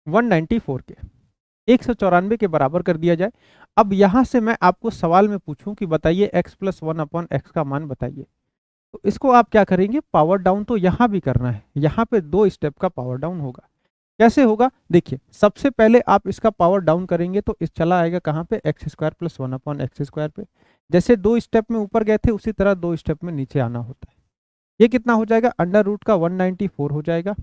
194 के, 194 के बराबर कर दिया जाए। अब यहां से मैं आपको सवाल में पूछूं कि बताइए x प्लस 1 अपॉन एक्स का मान बताइए, तो इसको आप क्या करेंगे, पावर डाउन तो यहां भी करना है, यहां पे 2 स्टेप का पावर डाउन होगा। कैसे होगा, देखिए सबसे पहले आप इसका पावर डाउन करेंगे तो इस चला आएगा कहाँ पे, x square plus 1 upon x square पे। जैसे 2 स्टेप में ऊपर गए थे उसी तरह 2 स्टेप में नीचे आना होता है। ये कितना हो जाएगा, अंडर रूट का 194 हो जाएगा।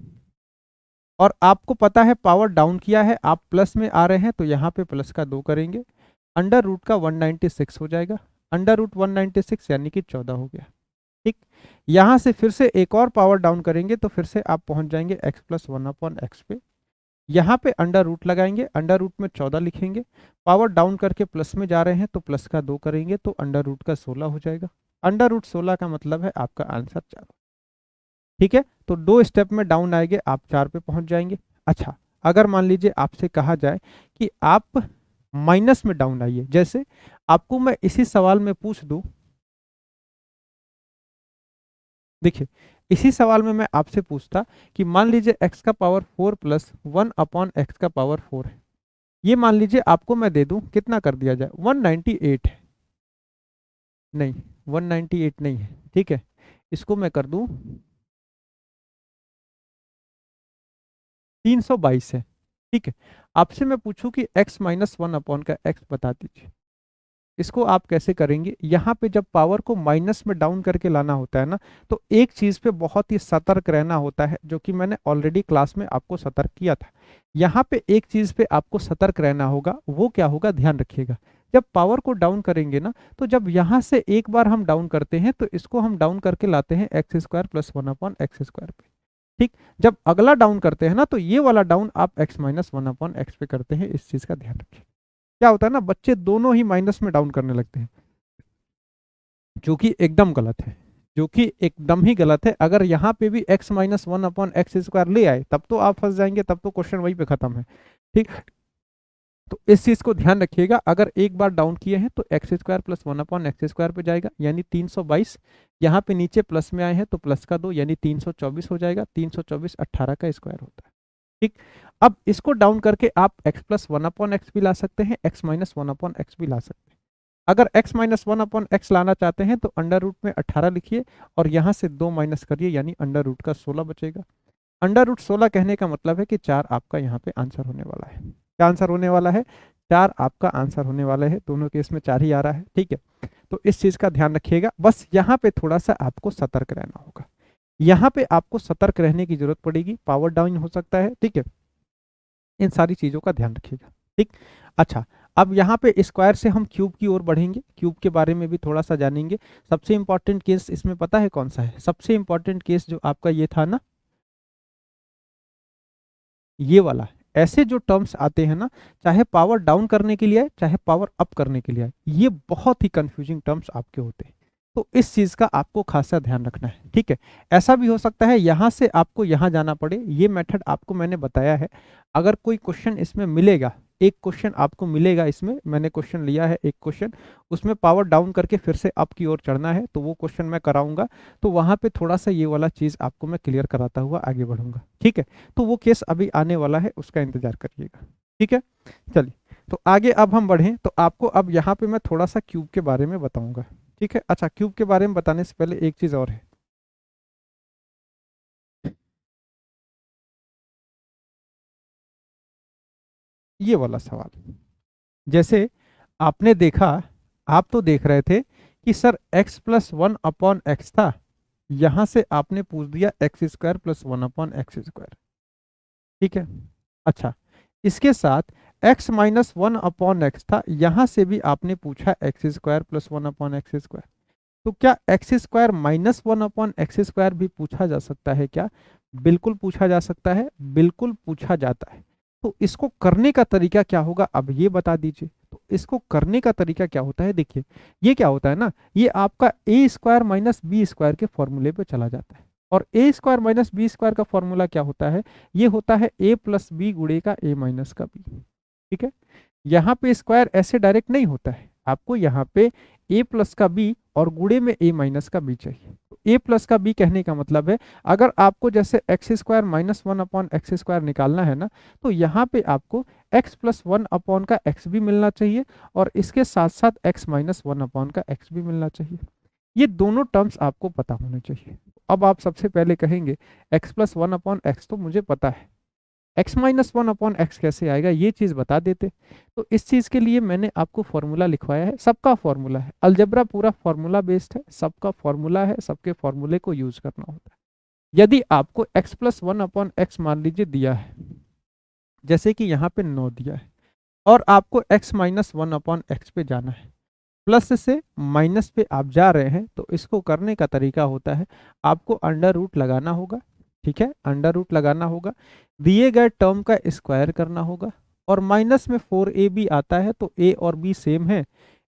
और आपको पता है पावर डाउन किया है, आप प्लस में आ रहे हैं तो यहाँ पे प्लस का 2 करेंगे, अंडर रूट का 196 हो जाएगा, अंडर रूट 196 यानी कि 14 हो गया, ठीक। यहां से फिर से एक और पावर डाउन करेंगे तो फिर से आप पहुंच जाएंगे x प्लस 1 अपॉन एक्स पे। यहाँ पे अंडर रूट लगाएंगे, अंडर रूट में 14 लिखेंगे, पावर डाउन करके प्लस में जा रहे हैं तो प्लस का 2 करेंगे तो अंडर रूट का 16 हो जाएगा। अंडर रूट 16 का मतलब है आपका आंसर 4, ठीक है। तो 2 स्टेप में डाउन आएंगे, आप 4 पे पहुंच जाएंगे। अच्छा, अगर मान लीजिए आपसे कहा जाए कि आप माइनस में डाउन आइए, जैसे आपको मैं इसी सवाल में पूछ दूं, देखिए इसी सवाल में मैं आपसे पूछता कि मान लीजिए x का पावर 4 प्लस 1 अपॉन एक्स का पावर 4 है, ये मान लीजिए आपको मैं दे दूं, कितना कर दिया जाए, 198 है, नहीं 198 नहीं है, ठीक है, इसको मैं कर दूं 322 है, ठीक है। आपसे मैं पूछूं कि x माइनस 1 अपॉन का x बता दीजिए, इसको आप कैसे करेंगे, यहाँ पे जब पावर को माइनस में डाउन करके लाना होता है ना, तो एक चीज पे बहुत ही सतर्क रहना होता है, जो कि मैंने ऑलरेडी क्लास में आपको सतर्क किया था। यहाँ पे एक चीज पे आपको सतर्क रहना होगा, वो क्या होगा, ध्यान रखिएगा। जब पावर को डाउन करेंगे ना, तो जब यहाँ से एक बार हम डाउन करते हैं तो इसको हम डाउन करके लाते हैं x square plus 1 upon x square पे, ठीक। जब अगला डाउन करते हैं ना, तो ये वाला डाउन आप एक्स माइनस 1 अपॉन एक्स पे करते हैं, इस चीज का ध्यान रखिए। क्या होता है ना, बच्चे दोनों ही माइनस में डाउन करने लगते हैं, जो कि एकदम गलत है, जो कि एकदम ही गलत है। अगर यहाँ पे भी x minus 1 upon x square ले आए तब तो आप फंस जाएंगे, तब तो क्वेश्चन वहीं पे खत्म है, ठीक। तो इस चीज को ध्यान रखिएगा, अगर एक बार डाउन किए हैं तो x square plus 1 upon x square पे जाएगा, यानी 322। यहाँ पे नीचे प्लस में आए हैं तो प्लस का 2 यानी 324 हो जाएगा, 324 18 का स्क्वायर होता है, ठीक। अब इसको डाउन करके आप x प्लस 1 अपॉन एक्स भी ला सकते हैं, x माइनस 1 अपॉन एक्स भी ला सकते हैं। अगर x माइनस 1 अपॉन एक्स लाना चाहते हैं तो अंडर रूट में 18 लिखिए और यहाँ से 2 माइनस करिए, यानी अंडर रूट का 16 बचेगा। अंडर रूट 16 कहने का मतलब है कि 4 आपका यहाँ पे आंसर होने वाला है। क्या आंसर होने वाला है, 4 आपका आंसर होने वाला है, दोनों केस में 4 ही आ रहा है, ठीक है। तो इस चीज का ध्यान रखिएगा, बस यहाँ पे थोड़ा सा आपको सतर्क रहना होगा, यहाँ पे आपको सतर्क रहने की जरूरत पड़ेगी, पावर डाउन हो सकता है, ठीक है। इन सारी चीजों का ध्यान रखिएगा, ठीक। अच्छा, अब यहाँ पे स्क्वायर से हम क्यूब की ओर बढ़ेंगे, क्यूब के बारे में भी थोड़ा सा जानेंगे। सबसे इंपॉर्टेंट केस इसमें पता है कौन सा है, सबसे इंपॉर्टेंट केस जो आपका ये था ना, ये वाला। ऐसे जो टर्म्स आते हैं ना, चाहे पावर डाउन करने के लिए आए चाहे पावर अप करने के लिए आए, ये बहुत ही कंफ्यूजिंग टर्म्स आपके होते हैं, तो इस चीज का आपको खासा ध्यान रखना है, ठीक है। ऐसा भी हो सकता है यहां से आपको यहां जाना पड़े, ये मेथड आपको मैंने बताया है। अगर कोई क्वेश्चन इसमें मिलेगा, एक क्वेश्चन आपको मिलेगा इसमें, मैंने क्वेश्चन लिया है एक क्वेश्चन, उसमें पावर डाउन करके फिर से अप की ओर चढ़ना है, तो वो क्वेश्चन मैं कराऊंगा, तो वहां पे थोड़ा सा ये वाला चीज आपको मैं क्लियर कराता हुआ आगे बढ़ूंगा, ठीक है। तो वो केस अभी आने वाला है, उसका इंतजार करिएगा, ठीक है। चलिए, तो आगे अब हम बढ़ें, तो आपको अब यहाँ पे मैं थोड़ा सा क्यूब के बारे में बताऊंगा, ठीक है। अच्छा, क्यूब के बारे में बताने से पहले एक चीज और है, ये वाला सवाल। जैसे आपने देखा, आप तो देख रहे थे कि sir x plus 1 upon x था, यहां से आपने पूछ दिया x square plus 1 upon x square, ठीक है। अच्छा, इसके साथ x माइनस 1 अपॉन एक्स था, यहां से भी आपने पूछा x square plus 1 upon x square. तो क्या x square minus 1 upon x square भी पूछा जा सकता है क्या, बिल्कुल पूछा जा सकता है, बिल्कुल पूछा जाता है। तो इसको करने का तरीका क्या होगा, अब ये बता दीजिए। तो इसको करने का तरीका क्या होता है, देखिए ये क्या होता है ना, ये आपका ए स्क्वायर माइनस बी स्क्वायर के फॉर्मूले पे चला जाता है। और ए स्क्वायर माइनस बी स्क्वायर का फॉर्मूला क्या होता है, ये होता है ए प्लस बी गुणे का ए माइनस का बी। ठीक है, यहाँ पे स्क्वायर ऐसे डायरेक्ट नहीं होता है, आपको यहाँ पे ए प्लस का बी और गुणे में ए माइनस का बी चाहिए। तो ए प्लस का बी कहने का मतलब है, अगर आपको जैसे x square minus one upon x square निकालना है ना, तो यहाँ पे आपको एक्स प्लस वन अपॉन का एक्स भी मिलना चाहिए और इसके साथ साथ एक्स माइनस वन अपॉन का एक्स भी मिलना चाहिए। ये दोनों टर्म्स आपको पता होने चाहिए। अब आप सबसे पहले कहेंगे x plus one upon x तो मुझे पता है, x minus one upon x कैसे आएगा, ये चीज बता देते। तो इस चीज के लिए मैंने आपको फॉर्मूला लिखवाया है, सबका फॉर्मूला है, अलजेब्रा पूरा फॉर्मूला बेस्ड है, सबका फॉर्मूला है, सबके फॉर्मूले को यूज करना होता है। यदि आपको x plus one upon x मान लीजिए दिया है, जैसे कि यहाँ पे 9 दिया है, और आपको x minus one upon x पे जाना है, प्लस से माइनस पे आप जा रहे हैं, तो इसको करने का तरीका होता है, आपको अंडर रूट लगाना होगा। ठीक है, अंडर रूट लगाना होगा, दिए गए टर्म का स्क्वायर करना होगा, और माइनस में 4ab आता है, तो a और b सेम है,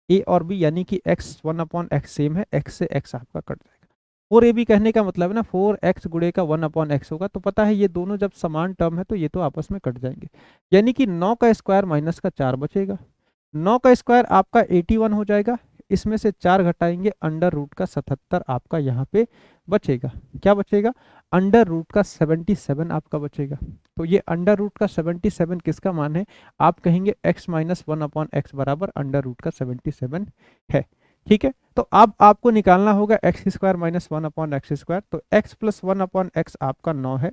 a और b यानी कि x one upon x same है, x से x आपका कट जाएगा। 4ab कहने का मतलब है ना 4x गुणे का 1 अपॉन एक्स होगा, तो पता है ये दोनों जब समान टर्म है तो ये तो आपस में कट जाएंगे, यानी कि 9 का स्क्वायर माइनस का 4 बचेगा, 9 का स्क्वायर आपका 81 हो जाएगा, इसमें से 4 घटाएंगे, अंडर रूट का 77 आपका यहाँ पे बचेगा। क्या बचेगा, अंडर रूट का 77 आपका बचेगा। तो ये अंडर रूट का 77 किसका मान है, आप कहेंगे x minus one upon x बराबर अंडर रूट का 77 है। ठीक है, तो अब आपको निकालना होगा x square minus one upon x square, तो x plus one upon x आपका 9 है,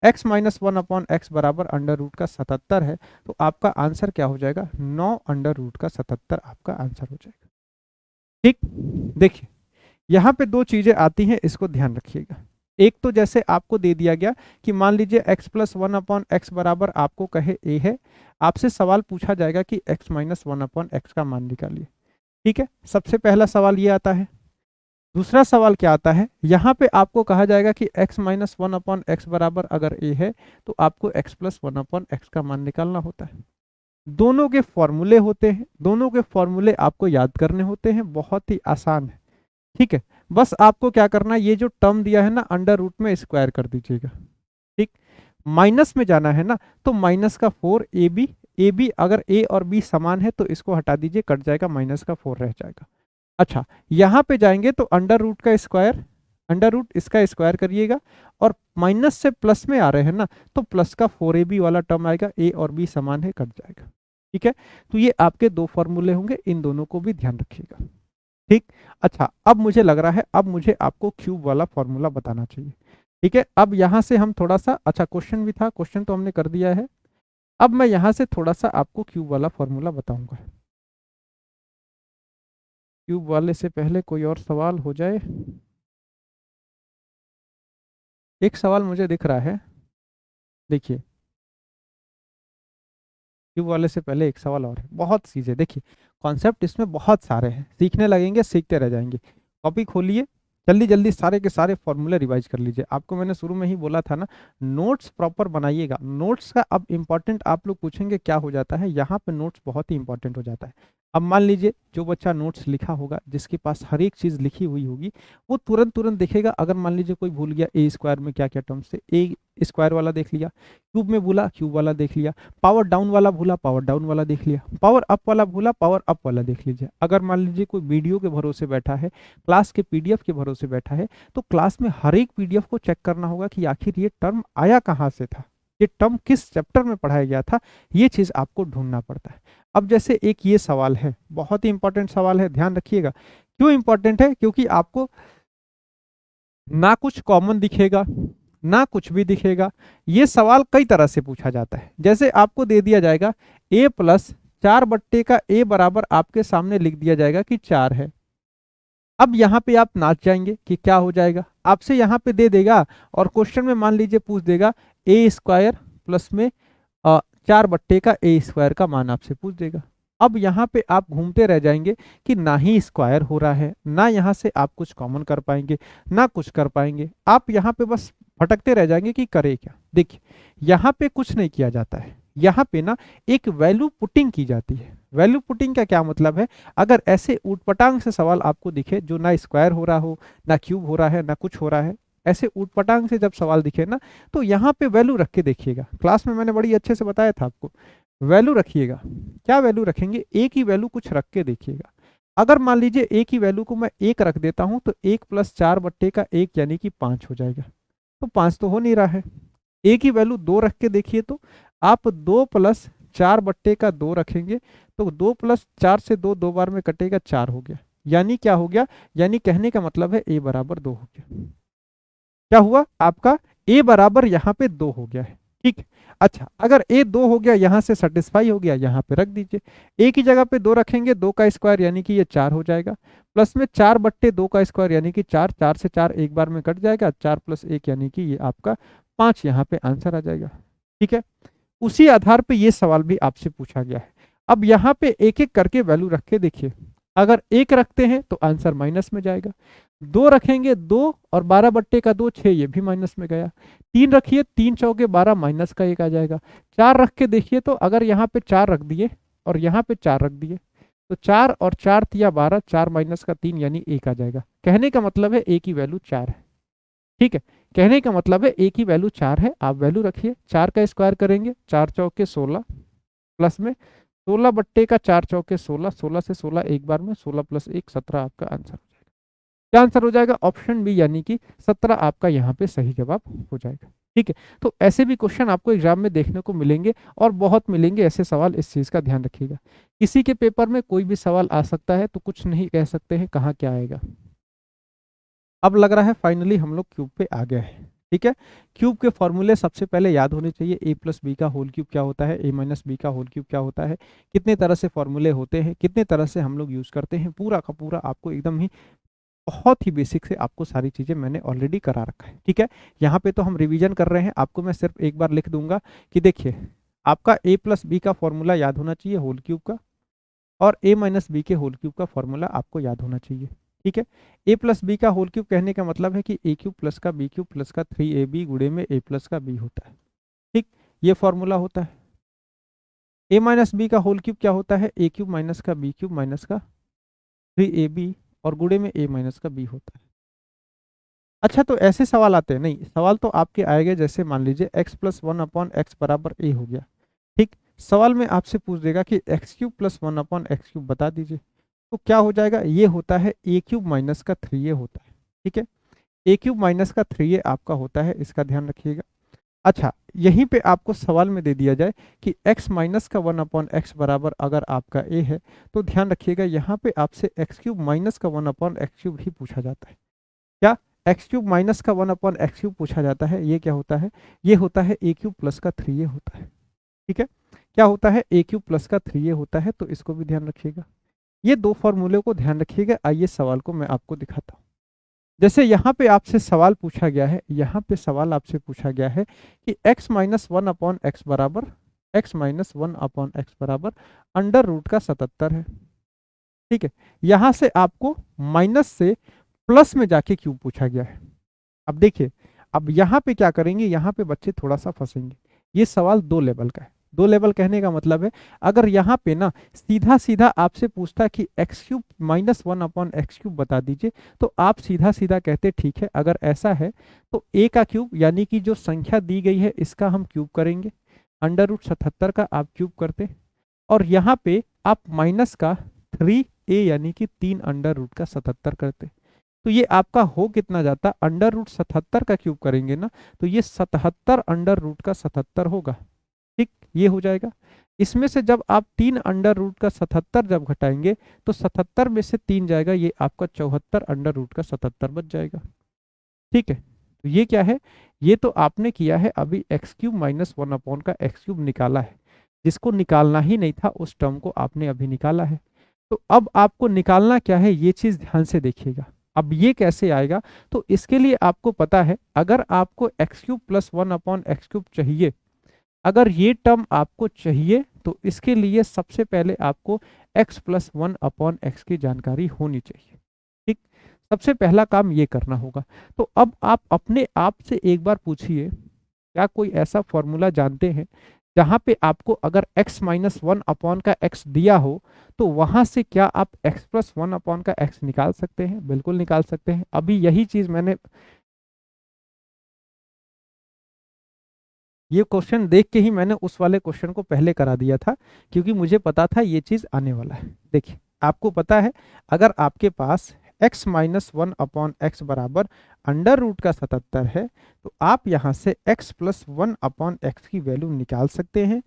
x minus one upon x बराबर अंडर रूट का 77 है, तो आपका आंसर क्या हो जाएगा, 9 अंडर रूट का 77 आपका आंसर हो जाएगा। ठीक, देखिए यहाँ पे दो चीजें आती हैं, इसको ध्यान रखिएगा। एक तो जैसे आपको दे दिया गया कि मान लीजिए x plus one upon x बराबर आपको कहे a है, आपसे सवाल पूछा जाएगा कि x minus one upon x का मान निकालिए। ठीक है, सबसे पहला सवाल ये आता है। दूसरा सवाल क्या आता है, यहाँ पे आपको कहा जाएगा कि x minus one upon x बराबर अगर a है, तो आपको x plus one upon x का मान निकालना होता है। दोनों के फॉर्मूले होते हैं, दोनों के फॉर्मूले आपको याद करने होते हैं, बहुत ही आसान है। ठीक है, बस आपको क्या करना है, ये जो टर्म दिया है ना अंडर रूट में स्क्वायर कर दीजिएगा। ठीक, माइनस में जाना है ना, तो माइनस का 4ab, ab अगर a और b समान है तो इसको हटा दीजिए, कट जाएगा, माइनस का 4 रह जाएगा। अच्छा, यहाँ पे जाएंगे तो अंडर रूट का स्क्वायर, अंडर रूट इसका स्क्वायर करिएगा, और माइनस से प्लस में आ रहे हैं ना, तो प्लस का 4ab वाला टर्म आएगा, a और b समान है, कट जाएगा। ठीक है, तो ये आपके दो फॉर्मूले होंगे, इन दोनों को भी ध्यान रखिएगा। ठीक, अच्छा अब मुझे लग रहा है, अब मुझे आपको क्यूब वाला फॉर्मूला बताना चाहिए। ठीक है, अब यहां से हम थोड़ा सा, अच्छा क्वेश्चन भी था, क्वेश्चन तो हमने कर दिया है, अब मैं यहां से थोड़ा सा आपको क्यूब वाला फॉर्मूला बताऊंगा। क्यूब वाले से पहले कोई और सवाल हो जाए। एक सवाल मुझे दिख रहा है, देखिए क्यूब वाले से पहले एक सवाल और है, बहुत चीजें देखिए, कॉन्सेप्ट इसमें बहुत सारे हैं, सीखने लगेंगे सीखते रह जाएंगे। कॉपी खोलिए, जल्दी जल्दी सारे के सारे फॉर्मूले रिवाइज कर लीजिए। आपको मैंने शुरू में ही बोला था ना, नोट्स प्रॉपर बनाइएगा। नोट्स का अब इंपॉर्टेंट आप लोग पूछेंगे क्या हो जाता है, यहाँ पे नोट्स बहुत ही इंपॉर्टेंट हो जाता है। अब मान लीजिए जो बच्चा नोट्स लिखा होगा, जिसके पास हर एक चीज लिखी हुई होगी, वो तुरंत तुरंत देखेगा। अगर मान लीजिए कोई भूल गया ए स्क्वायर में क्या क्या टर्म्स थे, ए स्क्वायर वाला देख लिया, क्यूब में भूला क्यूब वाला देख लिया, पावर डाउन वाला भूला पावर डाउन वाला देख लिया, पावर अप वाला भूला पावर अप वाला देख लीजिए। अगर मान लीजिए कोई वीडियो के भरोसे बैठा है, क्लास के पीडीएफ के भरोसे बैठा है, तो क्लास में हर एक पीडीएफ को चेक करना होगा कि आखिर ये टर्म आया कहाँ से था, ये टर्म किस चैप्टर में पढ़ाया गया था, ये चीज आपको ढूंढना पड़ता है। अब जैसे एक ये सवाल है, बहुत ही इंपॉर्टेंट सवाल है, ध्यान रखिएगा। क्यों इंपॉर्टेंट है, क्योंकि आपको ना कुछ कॉमन दिखेगा ना कुछ भी दिखेगा। ये सवाल कई तरह से पूछा जाता है। जैसे आपको दे दिया जाएगा a प्लस 4 बट्टे का a बराबर आपके सामने लिख दिया जाएगा कि 4 है। अब यहाँ पे आप नाच जाएंगे कि क्या हो जाएगा, आपसे यहाँ पे दे देगा और क्वेश्चन में मान लीजिए पूछ देगा a स्क्वायर प्लस में 4 बट्टे का a स्क्वायर का मान आपसे पूछ देगा। अब यहाँ पे आप घूमते रह जाएंगे कि ना ही स्क्वायर हो रहा है, ना यहाँ से आप कुछ कॉमन कर पाएंगे ना कुछ कर पाएंगे, आप यहाँ पे बस भटकते रह जाएंगे कि करे क्या। देखिए यहाँ पे कुछ नहीं किया जाता है, यहाँ पे ना एक वैल्यू पुटिंग की जाती है। वैल्यू पुटिंग का क्या मतलब है, अगर ऐसे ऊटपटांग से सवाल आपको दिखे जो ना स्क्वायर हो रहा हो, ना क्यूब हो रहा है, ना कुछ हो रहा है, ऐसे ऊटपटांग से जब सवाल दिखे ना, तो यहाँ पे वैल्यू रख के देखिएगा। क्लास में मैंने बड़ी अच्छे से बताया था आपको, वैल्यू रखिएगा। क्या वैल्यू रखेंगे, एक ही वैल्यू कुछ रख के देखिएगा। अगर मान लीजिए एक ही वैल्यू को मैं एक रख देता हूं, तो 1 + 4/1 यानी कि 5 हो जाएगा। तो 5 तो हो नहीं रहा है। एक ही वैल्यू 2 रख के देखिए, तो आप 2 + 4/2 रखेंगे, तो 2 + 4 से 2 2 बार में कटेगा, 4 हो गया। यानी क्या हो गया, यानी कहने का मतलब है a बराबर 2 हो गया। क्या हुआ आपका, a बराबर यहाँ पे 2 हो गया है। ठीक है। अच्छा, अगर a 2 हो गया, यहां से सेटिस्फाई हो गया, यहाँ पे रख दीजिए। एक ही जगह पे 2 रखेंगे, 2 का स्क्वायर यानी कि ये 4 हो जाएगा, प्लस में 4/2 का स्क्वायर यानी कि 4, 4 से 4 एक बार में कट जाएगा, 4 + 1 यानी कि ये आपका 5, यहाँ पे आंसर आ जाएगा। ठीक है। उसी आधार पे ये सवाल भी आपसे पूछा गया है। अब यहाँ पे एक एक करके वैल्यू रख के देखिए। अगर 1 रखते हैं तो आंसर माइनस में जाएगा, 2 रखेंगे 2 और 12/2 6, ये भी माइनस में गया। 3 रखिए, 3 चौके 12 माइनस का 1 आ जाएगा। 4 रख के देखिए, तो अगर यहाँ पे 4 रख दिए और यहाँ पे 4 रख दिए, तो 4 और 4 तिया 12, 4 माइनस का 3 यानी 1 आ जाएगा। कहने का मतलब है एक ही वैल्यू 4 है। ठीक है। कहने का मतलब है एक ही वैल्यू 4 है। आप वैल्यू रखिए, 4 का स्क्वायर करेंगे, 4 चौके 16, प्लस में 16/4 चौके 16, 16 से 16 एक बार में, 16 + 1 17 आपका आंसर हो जाएगा। क्या आंसर हो जाएगा, ऑप्शन बी यानी कि 17 आपका यहाँ पे सही जवाब हो जाएगा। ठीक है। तो ऐसे भी क्वेश्चन आपको एग्जाम में देखने को मिलेंगे, और बहुत मिलेंगे ऐसे सवाल, इस चीज का ध्यान रखिएगा। किसी के पेपर में कोई भी सवाल आ सकता है, तो कुछ नहीं कह सकते हैं कहाँ क्या आएगा। अब लग रहा है फाइनली हम लोग क्यूब पे आ गए हैं। ठीक है। क्यूब के फॉर्मूले सबसे पहले याद होने चाहिए। a + b का होल क्यूब क्या होता है, a - b का होल क्यूब क्या होता है, कितने तरह से फॉर्मूले होते हैं, कितने तरह से हम लोग यूज करते हैं, पूरा का पूरा आपको एकदम ही बहुत ही बेसिक से आपको सारी चीजें मैंने ऑलरेडी करा रखा है। ठीक है। यहाँ पे तो हम रिवीजन कर रहे हैं, आपको मैं सिर्फ एक बार लिख दूंगा कि देखिए, आपका a + b का फॉर्मूला याद होना चाहिए होल क्यूब का, और a - b के होल क्यूब का फॉर्मूला आपको याद होना चाहिए। ठीक है। a + b का होल क्यूब कहने का मतलब है कि a³ प्लस का b³ प्लस का 3ab गुणे में a प्लस का b होता है। ठीक, ये फॉर्मूला होता है। a - b का होल क्यूब क्या होता है, a³ माइनस का b³ माइनस का 3ab और गुणे में a माइनस का b होता है। अच्छा, तो ऐसे सवाल आते हैं, नहीं सवाल तो आपके आएंगे, जैसे मान लीजिए x+1/x बराबर a हो गया। ठीक, सवाल में आपसे पूछ देगा कि x³ + 1/x³ बता दीजिए, तो क्या हो जाएगा, ये होता है a³ माइनस का 3a होता है। ठीक है। a³ माइनस का 3a आपका होता है, इसका ध्यान रखिएगा। अच्छा, यहीं पे आपको सवाल में दे दिया जाए कि x माइनस का 1/x बराबर अगर आपका a है, तो ध्यान रखिएगा यहाँ पे आपसे x³ माइनस का 1/x³ ही पूछा जाता है। क्या, x³ माइनस का 1/x³ पूछा जाता है, ये क्या होता है, ये होता है a³ प्लस का 3a होता है। ठीक है। क्या होता है, a³ प्लस का 3a होता है, तो इसको भी ध्यान रखिएगा। ये दो फॉर्मूले को ध्यान रखिएगा। आइए सवाल को मैं आपको दिखाता हूँ। जैसे यहाँ पे आपसे सवाल पूछा गया है, यहाँ पे सवाल आपसे पूछा गया है कि x-1/x बराबर x-1/x अंडर रूट का 77 है। ठीक है। यहाँ से आपको माइनस से प्लस में जाके क्यों पूछा गया है। अब देखिए, अब यहाँ पे क्या करेंगे, यहाँ पे बच्चे थोड़ा सा फंसेंगे। ये सवाल दो लेवल का है। दो लेवल कहने का मतलब है, अगर यहाँ पे ना सीधा सीधा आपसे पूछता कि x³ माइनस 1/x³ बता दीजिए, तो आप सीधा सीधा कहते ठीक है, अगर ऐसा है तो a का क्यूब यानी कि जो संख्या दी गई है इसका हम क्यूब करेंगे, अंडर रूट 77 का आप क्यूब करते, और यहाँ पे आप माइनस का 3a यानी कि 3 अंडर रूट का 77 करते, तो ये आपका हो कितना जाता, अंडर रूट 77 का क्यूब करेंगे ना, तो ये 77 अंडर रूट का 77 होगा। ठीक, ये हो जाएगा। इसमें से जब आप 3 अंडर रूट का 77 जब घटाएंगे, तो 77 में से 3 जाएगा, ये आपका 74 अंडर रूट का 77 बच जाएगा। ठीक है। तो ये क्या है, ये तो आपने किया है अभी x³ माइनस 1 का x³ निकाला है, जिसको निकालना ही नहीं था उस टर्म को आपने अभी निकाला है। तो अब आपको निकालना क्या है, ये चीज ध्यान से देखिएगा। अब ये कैसे आएगा, तो इसके लिए आपको पता है, अगर आपको x³ + 1/x³ चाहिए, अगर ये टर्म आपको चाहिए, तो इसके लिए सबसे पहले आपको x + 1/x की जानकारी होनी चाहिए। ठीक, सबसे पहला काम ये करना होगा। तो अब आप अपने आप से एक बार पूछिए, क्या कोई ऐसा फॉर्मूला जानते हैं जहां पे आपको अगर x माइनस वन अपॉन का x दिया हो तो वहां से क्या आप x प्लस वन अपॉन का x निकाल सकते हैं? बिल्कुल निकाल सकते हैं। अभी यही चीज मैंने ये क्वेश्चन देख के ही मैंने उस वाले क्वेश्चन को पहले करा दिया था, क्योंकि मुझे पता था ये चीज आने वाला है। देखिए, आपको पता है अगर आपके पास x minus one upon x बराबर अंडर रूट का 77 है, तो आप यहाँ से x plus one upon x की वैल्यू निकाल सकते हैं।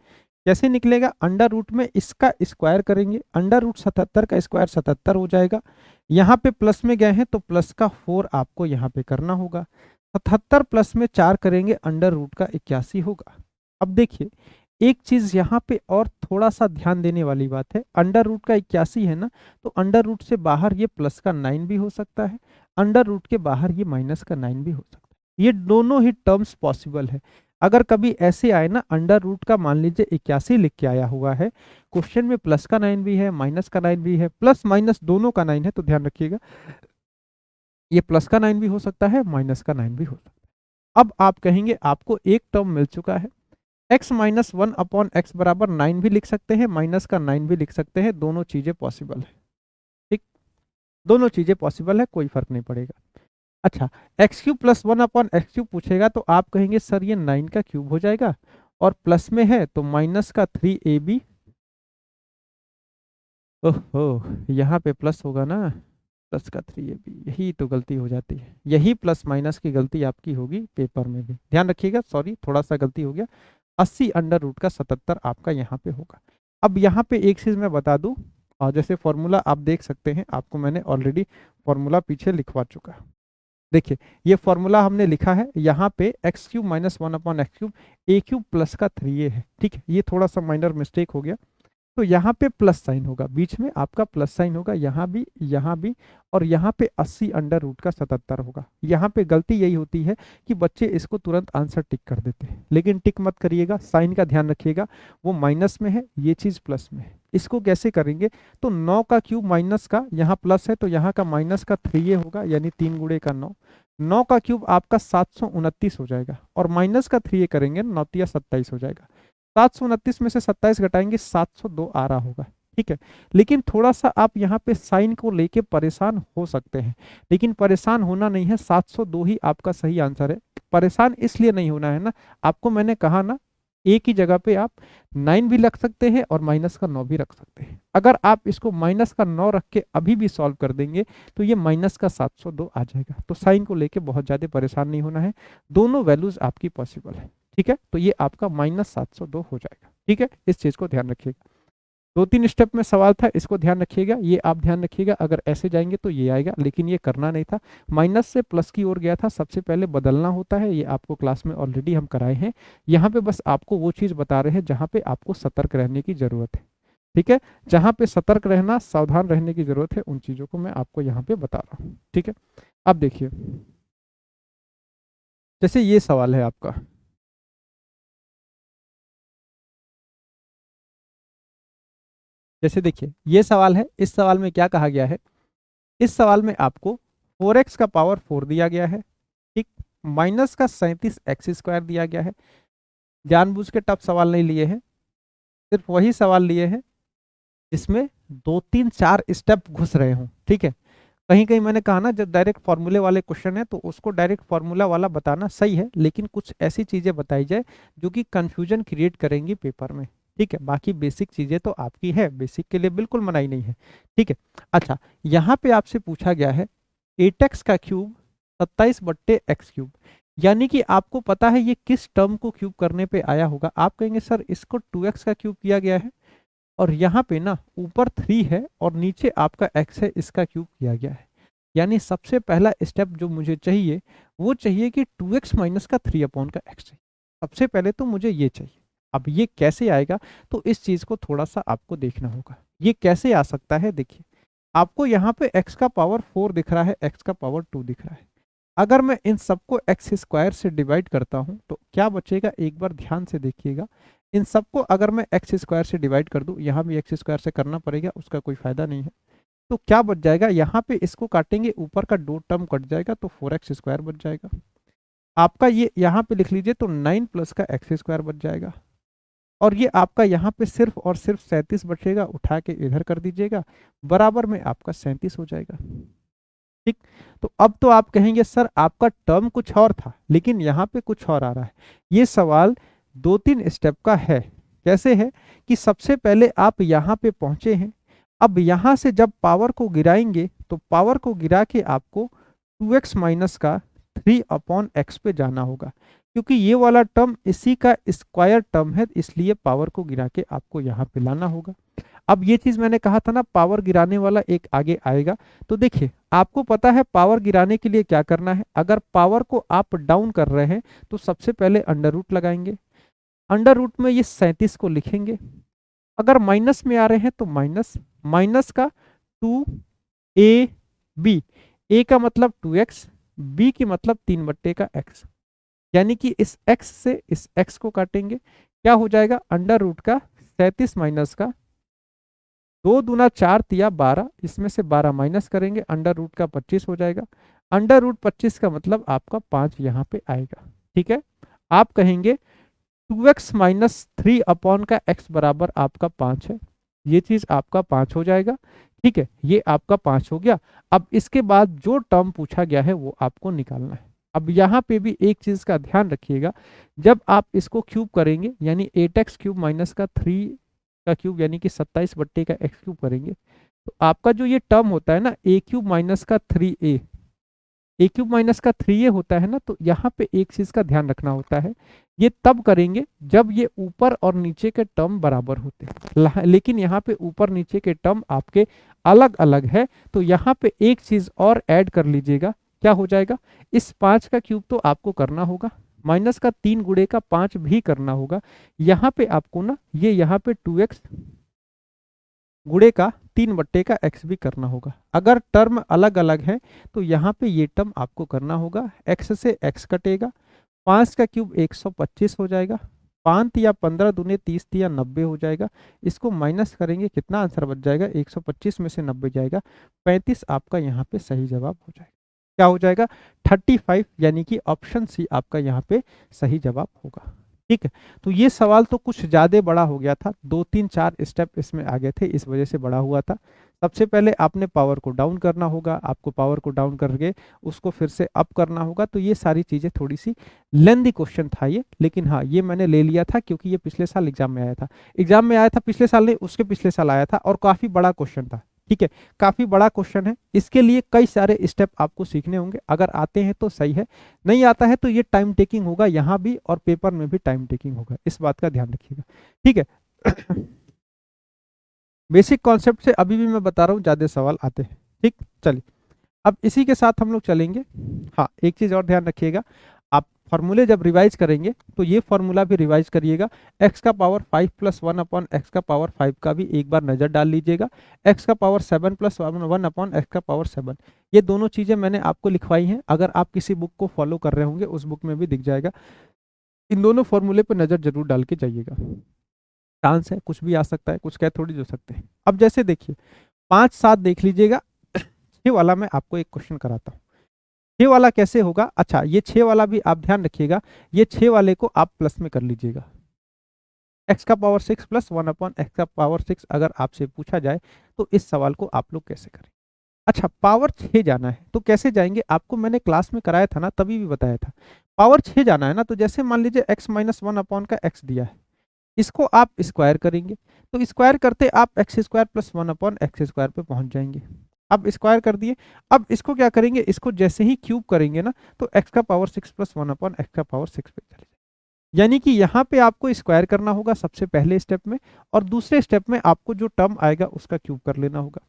कैसे निकलेगा? अंडर रूट में इसका स्क्वायर करेंगे, अंडर रूट 77 का स्क्वायर 77 हो जाएगा। यहाँ पे प्लस में गए हैं तो प्लस का 4 आपको यहाँ पे करना होगा। 77 प्लस में 4 करेंगे, अंडर रूट का 81 होगा। अब देखिए, एक चीज यहाँ पे और थोड़ा सा ध्यान देने वाली बात है, अंडर रूट का 81 है ना, तो अंडर रूट से बाहर ये प्लस का 9 भी हो सकता है, अंडर रूट के बाहर ये माइनस का 9 भी हो सकता है। ये दोनों ही टर्म्स पॉसिबल है। अगर कभी ऐसे आए ना, अंडर रूट का मान लीजिए 81 लिख के आया हुआ है, क्वेश्चन में प्लस का 9 भी है, माइनस का 9 भी है, प्लस माइनस दोनों का 9 है, तो ध्यान रखिएगा ये प्लस का 9 भी हो सकता है, माइनस का 9 भी हो सकता है। अब आप कहेंगे आपको एक टर्म मिल चुका है, x minus one upon x बराबर 9 भी लिख सकते हैं, माइनस का 9 भी लिख सकते हैं, दोनों चीजें पॉसिबल है। ठीक, दोनों चीजें पॉसिबल है, कोई फर्क नहीं पड़ेगा। अच्छा, x cube plus one upon x cube पूछेगा तो आप कहेंगे सर ये 9 का क्यूब हो जाएगा, और प्लस में है तो माइनस का 3ab। ओहो, यहाँ पे प्लस होगा ना, प्लस का 3ab, यही तो गलती हो जाती है, यही प्लस माइनस की गलती आपकी होगी पेपर में भी, ध्यान रखिएगा। सॉरी, थोड़ा सा गलती हो गया, 80 अंडर रूट का 77 आपका यहाँ पे होगा। अब यहाँ पे एक चीज मैं बता दूं, और जैसे फॉर्मूला आप देख सकते हैं, आपको मैंने ऑलरेडी फॉर्मूला पीछे लिखवा चुका। देखिए, ये फॉर्मूला हमने लिखा है यहाँ पे x cube minus one upon x cube, a cube plus का 3a है। ठीक है, ये थोड़ा सा माइनर मिस्टेक हो गया, तो यहाँ पे प्लस साइन होगा, बीच में आपका प्लस साइन होगा, यहाँ भी, और यहाँ पे 80 अंडर रूट का 77 होगा। यहाँ पे गलती यही होती है कि बच्चे इसको तुरंत आंसर टिक कर देते हैं, लेकिन टिक मत करिएगा, साइन का ध्यान रखिएगा, वो माइनस में है, ये चीज प्लस में है। इसको कैसे करेंगे? तो 9 का क्यूब माइनस का, यहाँ प्लस है तो यहाँ का माइनस का 3a होगा, यानी 3 गुणे का 9। 9 का क्यूब आपका 729 हो जाएगा, और माइनस का 3a करेंगे 9 या 27 हो जाएगा। 729 में से 27 घटाएंगे, 702 आ रहा होगा। ठीक है, लेकिन थोड़ा सा आप यहाँ पे साइन को लेके परेशान हो सकते हैं, लेकिन परेशान होना नहीं है, 702 ही आपका सही आंसर है। परेशान इसलिए नहीं होना है ना, आपको मैंने कहा ना, एक ही जगह पे आप 9 भी रख सकते हैं और माइनस का 9 भी रख सकते हैं। अगर आप इसको माइनस का 9 रख के अभी भी सॉल्व कर देंगे तो ये माइनस का 702 आ जाएगा। तो साइन को लेके बहुत ज्यादा परेशान नहीं होना है, दोनों वैल्यूज आपकी पॉसिबल है। ठीक है, तो ये आपका -702 हो जाएगा। ठीक है, इस चीज को ध्यान रखिएगा। 2-3 स्टेप में सवाल था, इसको ध्यान रखिएगा, ये आप ध्यान रखिएगा, अगर ऐसे जाएंगे तो ये आएगा, लेकिन ये करना नहीं था, माइनस से प्लस की ओर गया था, सबसे पहले बदलना होता है, ये आपको क्लास में ऑलरेडी हम कराए हैं। यहाँ पे बस आपको वो चीज बता रहे हैं जहाँ पे आपको सतर्क रहने की जरूरत है। ठीक है, जहाँ पे सतर्क रहना, सावधान रहने की जरूरत है, उन चीजों को मैं आपको यहाँ पे बता रहा हूँ। ठीक है, अब देखिए, जैसे ये सवाल है आपका, जैसे देखिए ये सवाल है, इस सवाल में क्या कहा गया है, इस सवाल में आपको 4x का पावर 4 दिया गया है, ठीक, माइनस का 37x² दिया गया है। जानबूझ के टफ सवाल नहीं लिए हैं, सिर्फ वही सवाल लिए हैं जिसमें 2-3-4 स्टेप घुस रहे हों। ठीक है, कहीं कहीं मैंने कहा ना, जब डायरेक्ट फॉर्मूले वाले क्वेश्चन है तो उसको डायरेक्ट फॉर्मूला वाला बताना सही है, लेकिन कुछ ऐसी चीजें बताई जाए जो कि कंफ्यूजन क्रिएट करेंगी पेपर में। ठीक है, बाकी बेसिक चीजें तो आपकी है, बेसिक के लिए बिल्कुल मनाही नहीं है। ठीक है, अच्छा, यहाँ पे आपसे पूछा गया है 8x का क्यूब 27/x³, यानी कि आपको पता है ये किस टर्म को क्यूब करने पे आया होगा। आप कहेंगे सर इसको 2x का क्यूब किया गया है, और यहाँ पे ना ऊपर 3 है और नीचे आपका x है, इसका क्यूब किया गया है। यानी सबसे पहला स्टेप जो मुझे चाहिए वो चाहिए कि 2x माइनस का 3 अपॉन का x चाहिए। सबसे पहले तो मुझे ये चाहिए। अब ये कैसे आएगा, तो इस चीज को थोड़ा सा आपको देखना होगा, ये कैसे आ सकता है। देखिए, आपको यहाँ पे x का पावर 4 दिख रहा है, x का पावर 2 दिख रहा है। अगर मैं इन सबको x² से डिवाइड करता हूं तो क्या बचेगा, एक बार ध्यान से देखिएगा। इन सबको अगर मैं x² से डिवाइड कर दूं, यहाँ भी x² से करना पड़ेगा, उसका कोई फायदा नहीं है। तो क्या बच जाएगा, यहाँ पे इसको काटेंगे, ऊपर का 2 टर्म कट जाएगा तो 4x² बच जाएगा। आपका ये यहाँ पे लिख लीजिए तो 9 प्लस का x² बच जाएगा। और ये आपका यहाँ पे सिर्फ और सिर्फ 37 बचेगा, उठा के इधर कर दीजिएगा, बराबर में आपका 37 हो जाएगा। ठीक, तो अब तो आप कहेंगे सर आपका टर्म कुछ और था लेकिन यहाँ पे कुछ और आ रहा है। ये सवाल 2-3 स्टेप का है। कैसे है कि सबसे पहले आप यहाँ पे पहुंचे हैं, अब यहाँ से जब पावर को गिराएंगे तो पावर को गिरा के आपको 2x माइनस का 3/x पे जाना होगा, क्योंकि ये वाला टर्म इसी का स्क्वायर टर्म है, इसलिए पावर को गिरा के आपको यहाँ पे लाना होगा। अब ये चीज मैंने कहा था ना, पावर गिराने वाला एक आगे आएगा। तो देखिए आपको पता है पावर गिराने के लिए क्या करना है। अगर पावर को आप डाउन कर रहे हैं तो सबसे पहले अंडर रूट लगाएंगे, अंडर रूट में ये 37 को लिखेंगे। अगर माइनस में आ रहे हैं तो माइनस, माइनस का 2ab, a का मतलब 2x, b की मतलब 3/x, यानी कि इस x से इस x को काटेंगे, क्या हो जाएगा अंडर रूट का 37 माइनस का 2 दूना 4 तिया 12, इसमें से 12 माइनस करेंगे, अंडर रूट का 25 हो जाएगा। अंडर रूट 25 का मतलब आपका 5 यहाँ पे आएगा। ठीक है, आप कहेंगे 2x माइनस 3 का x बराबर आपका 5 है, ये चीज आपका 5 हो जाएगा। ठीक है, ये आपका 5 हो गया। अब इसके बाद जो टर्म पूछा गया है वो आपको निकालना है। अब यहाँ पे भी एक चीज का ध्यान रखिएगा, जब आप इसको क्यूब करेंगे यानी 8x क्यूब माइनस का 3 का क्यूब यानी कि 27/x क्यूब करेंगे, तो आपका जो ये टर्म होता है ना a क्यूब माइनस का 3a, a क्यूब माइनस का 3a होता है ना, तो यहाँ पे एक चीज का ध्यान रखना होता है, ये तब करेंगे जब ये ऊपर और नीचे के टर्म बराबर होते हैं, लेकिन यहाँ पे ऊपर नीचे के टर्म आपके अलग अलग है। तो यहाँ पे एक चीज और ऐड कर लीजिएगा, क्या हो जाएगा, इस 5 का क्यूब तो आपको करना होगा, माइनस का 3 गुणे का 5 भी करना होगा। यहाँ पे आपको ना ये यहाँ पे 2x गुणे का 3/x भी करना होगा। अगर टर्म अलग अलग है तो यहाँ पे ये टर्म आपको करना होगा, x से x कटेगा, 5 का क्यूब 125 हो जाएगा, 5 या 15 दूने 30 या 90 हो जाएगा। इसको माइनस करेंगे, कितना आंसर बच जाएगा, 125 में से 90 जाएगा, 35 आपका यहाँ पे सही जवाब हो जाएगा। क्या हो जाएगा 35, यानी कि ऑप्शन सी आपका यहाँ पे सही जवाब होगा। ठीक है, तो ये सवाल तो कुछ ज्यादा बड़ा हो गया था, 2-3-4 स्टेप इसमें आगे थे, इस वजह से बड़ा हुआ था। सबसे पहले आपने पावर को डाउन करना होगा, आपको पावर को डाउन करके उसको फिर से अप करना होगा। तो ये सारी चीजें थोड़ी सी लेंदी क्वेश्चन था ये, लेकिन हाँ ये मैंने ले लिया था क्योंकि ये पिछले साल एग्जाम में आया था, एग्जाम में आया था पिछले साल नहीं, उसके पिछले साल आया था, और काफी बड़ा क्वेश्चन था। ठीक है, काफी बड़ा क्वेश्चन है, इसके लिए कई सारे स्टेप आपको सीखने होंगे। अगर आते हैं तो सही है, नहीं आता है तो ये टाइम टेकिंग होगा, यहाँ भी और पेपर में भी टाइम टेकिंग होगा, इस बात का ध्यान रखिएगा। ठीक है, बेसिक कॉन्सेप्ट से अभी भी मैं बता रहा हूँ, ज्यादा सवाल आते हैं। ठीक, चलिए अब इसी के साथ हम लोग चलेंगे। हाँ, एक चीज और ध्यान रखिएगा, आप फॉर्मूले जब रिवाइज करेंगे तो ये फॉर्मूला भी रिवाइज करिएगा। x का पावर 5 प्लस 1 अपॉन एक्स का पावर 5 का भी एक बार नजर डाल लीजिएगा। x का पावर 7 प्लस 1 अपॉन एक्स का पावर 7, ये दोनों चीजें मैंने आपको लिखवाई हैं, अगर आप किसी बुक को फॉलो कर रहे होंगे उस बुक में भी दिख जाएगा। इन दोनों फॉर्मूले पर नजर जरूर डाल के जाइएगा, चांस है कुछ भी आ सकता है, कुछ कह थोड़ी हो सकते हैं। अब जैसे देखिए 5-7 देख लीजिएगा, 6 वाला मैं आपको एक क्वेश्चन कराता हूँ। 6 वाला कैसे होगा, अच्छा ये 6 वाला भी आप ध्यान रखिएगा, ये 6 वाले को आप प्लस में कर लीजिएगा। x का पावर 6 प्लस 1 अपॉन एक्स का पावर 6 अगर आपसे पूछा जाए तो इस सवाल को आप लोग कैसे करें। अच्छा, पावर 6 जाना है तो कैसे जाएंगे, आपको मैंने क्लास में कराया था ना, तभी भी बताया था। पावर 6 जाना है ना, तो जैसे मान लीजिए x माइनस 1 अपॉन का x दिया है, इसको आप स्क्वायर करेंगे, तो स्क्वायर करते आप x square plus 1 upon x square पे पहुंच जाएंगे। अब स्क्वायर कर दिए, अब इसको क्या करेंगे, इसको जैसे ही क्यूब करेंगे ना, तो x का पावर 6 प्लस 1 अपॉन एक्स का पावर 6 पे चले जाएंगे। यानी कि यहाँ पे आपको स्क्वायर करना होगा सबसे पहले स्टेप में, और दूसरे स्टेप में आपको जो टर्म आएगा उसका क्यूब कर लेना होगा।